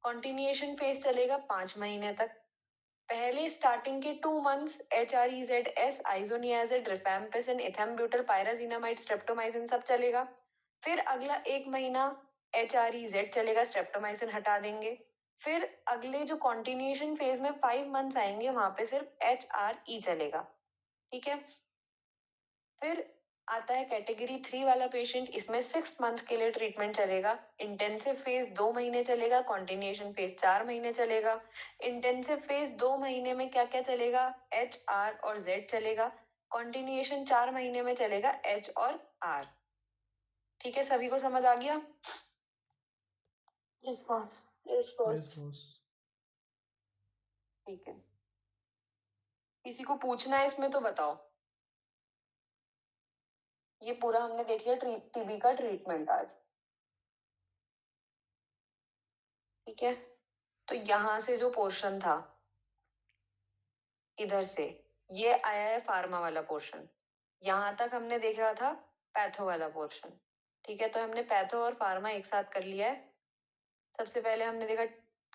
कॉन्टिन्यूएशन फेज चलेगा 5 महीने तक। पहले स्टार्टिंग के 2 months HREZS, isoniazid, rifampicin, ethambutol, pyrazinamide, streptomycin सब चलेगा। फिर अगला 1 महीना HREZ चलेगा, स्ट्रेप्टोमाइसिन हटा देंगे। फिर अगले जो कॉन्टिन्यूएशन फेज में 5 मंथ्स आएंगे, वहां पे सिर्फ HRE चलेगा। ठीक है, फिर आता है कैटेगरी 3 वाला पेशेंट, इसमें 6 मंथ के लिए ट्रीटमेंट चलेगा। इंटेंसिव फेज 2 महीने चलेगा, कॉन्टिन्यूएशन फेज 4 महीने चलेगा। इंटेंसिव फेज 2 महीने में क्या क्या चलेगा? एच, आर और जेड चलेगा। कॉन्टिन्यूएशन 4 महीने में चलेगा एच और आर। ठीक है, सभी को समझ आ गया? Yes boss. Yes boss. ठीक है, किसी को पूछना है इसमें तो बताओ। ये पूरा हमने देख लिया टीबी का ट्रीटमेंट आज। ठीक है, तो यहां से जो पोर्शन था इधर से, ये आया है फार्मा वाला पोर्शन। यहां तक हमने देखा था पैथो वाला पोर्शन। ठीक है, तो हमने पैथो और फार्मा एक साथ कर लिया है। सबसे पहले हमने देखा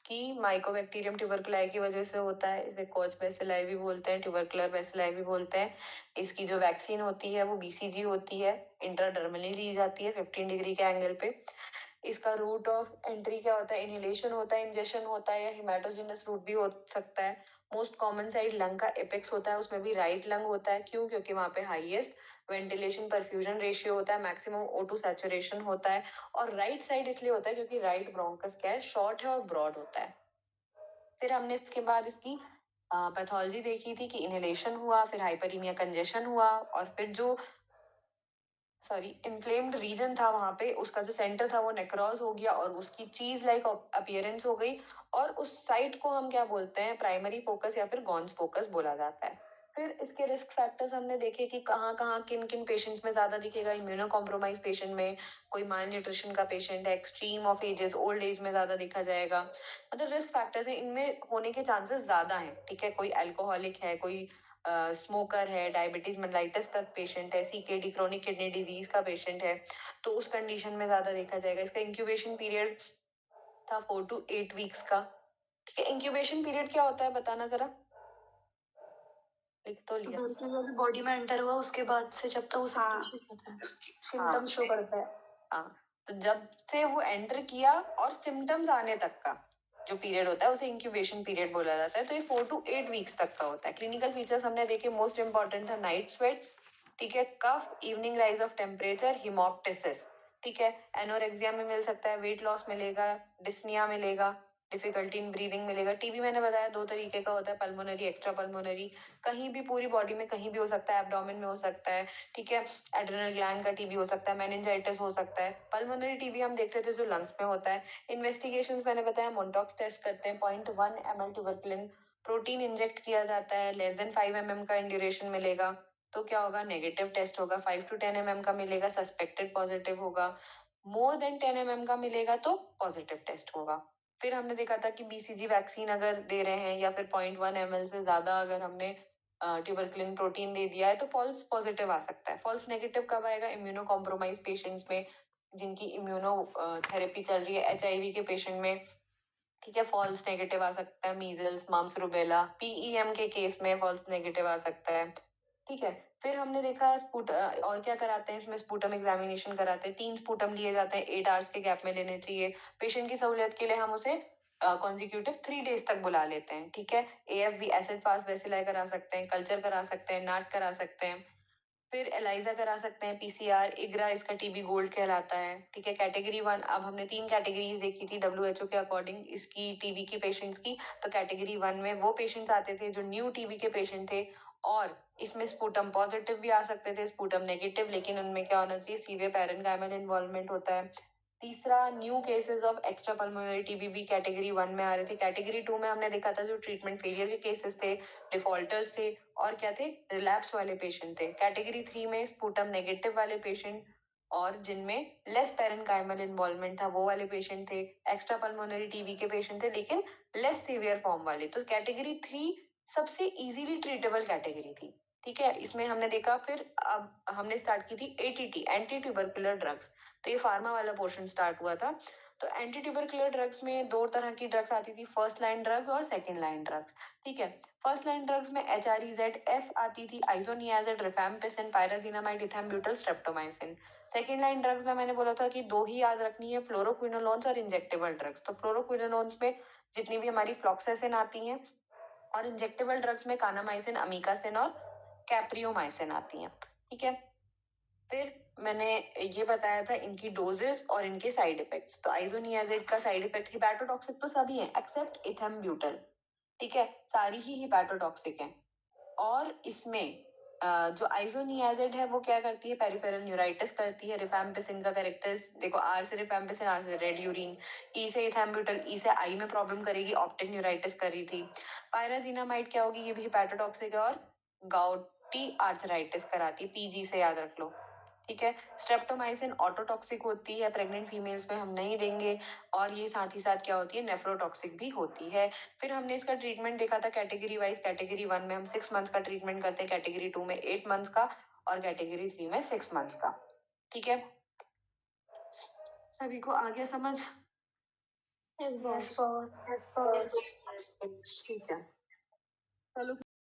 कि माइकोबैक्टीरियम ट्यूबरकुलाई की वजह से होता है, इसे कोच बैसिलाई भी बोलते हैं, ट्यूबरकुलर बैसिलाई भी बोलते हैं। इसकी जो वैक्सीन होती है वो बीसीजी होती है, इंट्राडर्मली ली जाती है 15 डिग्री के एंगल पे। इसका रूट ऑफ एंट्री क्या होता है? इनहेलेशन होता है, इंजेक्शन होता है, या हिमेटोजेनस रूट भी हो सकता है। मोस्ट कॉमन साइड लंग का एपेक्स होता है, उसमें भी राइट लंग होता है। क्यों? क्योंकि वहां पे हाईएस्ट वेंटिलेशन परफ्यूजन रेशियो होता है, मैक्सिमम O2 सैचुरेशन होता है। और राइट साइड इसलिए होता है क्योंकि राइट ब्रोंकस क्या है? शॉर्ट है और ब्रॉड होता है। फिर हमने इसके बाद इसकी पैथोलॉजी देखी थी कि इनहेलेशन हुआ, फिर हाइपरीमिया कंजेशन हुआ, और फिर जो इन्फ्लेम्ड रीजन था वहां पे, उसका जो सेंटर था वो नेक्रोज हो गया और उसकी चीज लाइक अपीयरेंस हो गई। और उस साइट को हम क्या बोलते हैं? प्राइमरी फोकस या फिर गॉन्स फोकस बोला जाता है। फिर इसके रिस्क फैक्टर्स हमने देखे कि कहाँ कहाँ किन किन पेशेंट्स में ज्यादा दिखेगा। इम्यूनो कॉम्प्रोमाइज पेशेंट में, कोई माल न्यूट्रिशन का पेशेंट है, extreme of ages, old age में ज्यादा दिखा जाएगा। मतलब रिस्क फैक्टर्स है, इनमें होने के चांसेस ज्यादा हैं। ठीक है, कोई अल्कोहलिक है, कोई स्मोकर है, डायबिटीज मेलाइटिस का पेशेंट है, सीकेडी क्रोनिक किडनी डिजीज का पेशेंट है, तो उस कंडीशन में ज्यादा देखा जाएगा। इसका इंक्यूबेशन पीरियड था 4 to 8 वीक्स का। ठीक है, इंक्यूबेशन पीरियड क्या होता है बताना जरा, लिख तो लिया। बॉडी में एंटर हुआ उसके बाद से जब तक वो सिम्टम शो करता है। हाँ, तो जब से वो एंटर किया और सिम्टम्स आने तक का जो पीरियड होता है उसे इंक्यूबेशन पीरियड बोला जाता है। तो ये 4 to 8 वीक्स तक का होता है। क्लिनिकल फीचर्स हमने देखे, मोस्ट इंपॉर्टेंट था नाइट स्वेट्स, ठीक है, कफ, इवनिंग राइज ऑफ टेम्परेचर, हिमोप्टिसिस। ठीक है, एनोरेक्सिया में मिल सकता है, वेट लॉस मिलेगा, डिस्निया मिलेगा, डिफिकल्टी इन ब्रीदिंग मिलेगा। टीबी मैंने बताया 2 तरीके का होता है, पल्मोनरी, एक्स्ट्रा पल्मोनरी। कहीं भी पूरी बॉडी में कहीं भी हो सकता है, एब्डोमेन में हो सकता है। ठीक है, एड्रेनल ग्लैंड का टीबी हो सकता है, मेनिंजाइटिस हो सकता है। पल्मोनरी टीबी हम देख रहे थे जो लंग्स में होता है। इन्वेस्टिगेशंस मैंने बताया, मोन्टॉक्स टेस्ट करते हैं, 0.1 ml ट्यूबरकुलिन प्रोटीन इंजेक्ट किया जाता है, लेस देन 5 mm का इन ड्यूरेशन मिलेगा तो क्या होगा? नेगेटिव टेस्ट होगा। 5 to 10 mm का मिलेगा, सस्पेक्टेड पॉजिटिव होगा। मोर देन 10 mm का मिलेगा तो पॉजिटिव टेस्ट होगा। फिर हमने देखा था कि बीसीजी वैक्सीन अगर दे रहे हैं या फिर 0.1 ml से ज्यादा अगर हमने ट्यूबरकुलिन प्रोटीन दे दिया है तो फॉल्स पॉजिटिव आ सकता है। फॉल्स नेगेटिव कब आएगा? इम्यूनो कॉम्प्रोमाइज पेशेंट्स में, जिनकी इम्यूनो थेरेपी चल रही है, एचआईवी के पेशेंट में। ठीक है, फॉल्स नेगेटिव आ सकता है। मीजल्स, मम्स, रूबेला, पीईएम के केस में फॉल्स नेगेटिव आ सकता है। ठीक है, फिर हमने देखा और क्या कराते हैं इसमें? स्पूटम एग्जामिनेशन कराते हैं। 3 स्पूटम लिए जाते हैं, 8 आवर्स के गैप में लेने चाहिए। पेशेंट की सहूलियत के लिए हम उसे कॉन्जिक्यूटिव 3 डेज तक बुला लेते हैं। ठीक है, एएफबी, एसिड फास्ट बेसिलाई करा सकते हैं, कल्चर करा सकते हैं, नाट करा सकते हैं। फिर एलाइजा करा सकते हैं, पीसीआर, इग्रा, इसका टीबी गोल्ड कहलाता है। ठीक है, कैटेगरी 1, अब हमने 3 कैटेगरीज देखी थी डब्ल्यूएचओ के अकॉर्डिंग इसकी टीबी की पेशेंट्स की। तो कैटेगरी 1 में वो पेशेंट्स आते थे जो न्यू टीबी के पेशेंट थे, और इसमें स्पूटम पॉजिटिव भी आ सकते थे, स्पूटम नेगेटिव, लेकिन उनमें क्या होना चाहिए? सीवियर पैरेन्काइमल इन्वॉल्वमेंट होता है। तीसरा, new cases of extra pulmonary TB भी कैटेगरी 1 में आ रहे थे। कैटेगरी 2 में हमने देखा था जो ट्रीटमेंट फेलियर के केसेस थे, डिफॉल्टर्स थे, और क्या थे? रिलैप्स वाले पेशेंट थे। कैटेगरी 3 में स्पूटम नेगेटिव वाले पेशेंट और जिनमें लेस पैरेन्काइमल इन्वॉल्वमेंट था वो वाले पेशेंट थे। एक्स्ट्रा पल्मोनरी टीबी के पेशेंट थे लेकिन लेस सीवियर फॉर्म वाले। तो कैटेगरी 3 सबसे इजीली ट्रीटेबल कैटेगरी थी। ठीक है, इसमें हमने देखा। फिर अब हमने स्टार्ट की थी एटीटी, एंटी ट्यूबरकुलर ड्रग्स। तो ये फार्मा वाला पोर्शन स्टार्ट हुआ था। तो एंटी ट्यूबरकुलर ड्रग्स में 2 तरह की ड्रग्स आती थी, फर्स्ट लाइन ड्रग्स और सेकंड लाइन ड्रग्स। ठीक है, फर्स्ट लाइन ड्रग्स में HREZ-S आती थी, isoniazid, rifampicin, pyrazinamide, ethambutol, streptomycin. Second line drugs में मैंने बोला था कि 2 ही याद रखनी है, फ्लोरोक्विनोलोन्स और इंजेक्टेबल ड्रग्स। तो फ्लोरोक्विनोलोन्स में जितनी भी हमारी फ्लॉक्सेसिन आती हैं, और इंजेक्टेबल ड्रग्स में कानामाइसिन, अमीकासिन और कैप्रियोमाइसिन आती हैं। ठीक है, फिर मैंने ये बताया था इनकी डोजेस और इनके साइड इफेक्ट्स। तो आइसोनियाजेड का साइड इफेक्ट हिपैटोटॉक्सिक तो सभी है एक्सेप्ट इथेम्ब्यूटल, ठीक है, सारी ही हिपैटोटॉक्सिक है। और इसमें जो आइसोनियाजेड है वो क्या करती है, पेरिफेरल न्यूराइटिस करती है। रिफैम्पिसिन का कैरेक्टर्स देखो, आर से रिफैम्पिसिन, आर से रेड यूरिन, ई से इथेम्ब्यूटल, ई से आई में प्रॉब्लम करेगी, ऑप्टिक न्यूराइटिस कर रही थी। पायराजिनामाइड क्या होगी, ये भी हिपैटोटॉक्सिक है और गाउटी आर्थराइटिस कराती है, पीजी से याद रख लो, ठीक है। स्ट्रेप्टोमाइसिन ऑटोटॉक्सिक होती है, प्रेग्नेंट फीमेल्स में हम नहीं देंगे। और ये साथ ही साथ क्या होती है, नेफ्रोटॉक्सिक भी होती है। फिर हमने इसका ट्रीटमेंट देखा था कैटेगरी वाइज। कैटेगरी 1 में हम 6 मंथ्स का ट्रीटमेंट करते हैं, कैटेगरी 2 में 8 मंथ्स का, और कैटेगरी 3 में 6 मंथ्स का, ठीक है। सभी को आ गया समझ? Yes boss. ठीक है, चलो।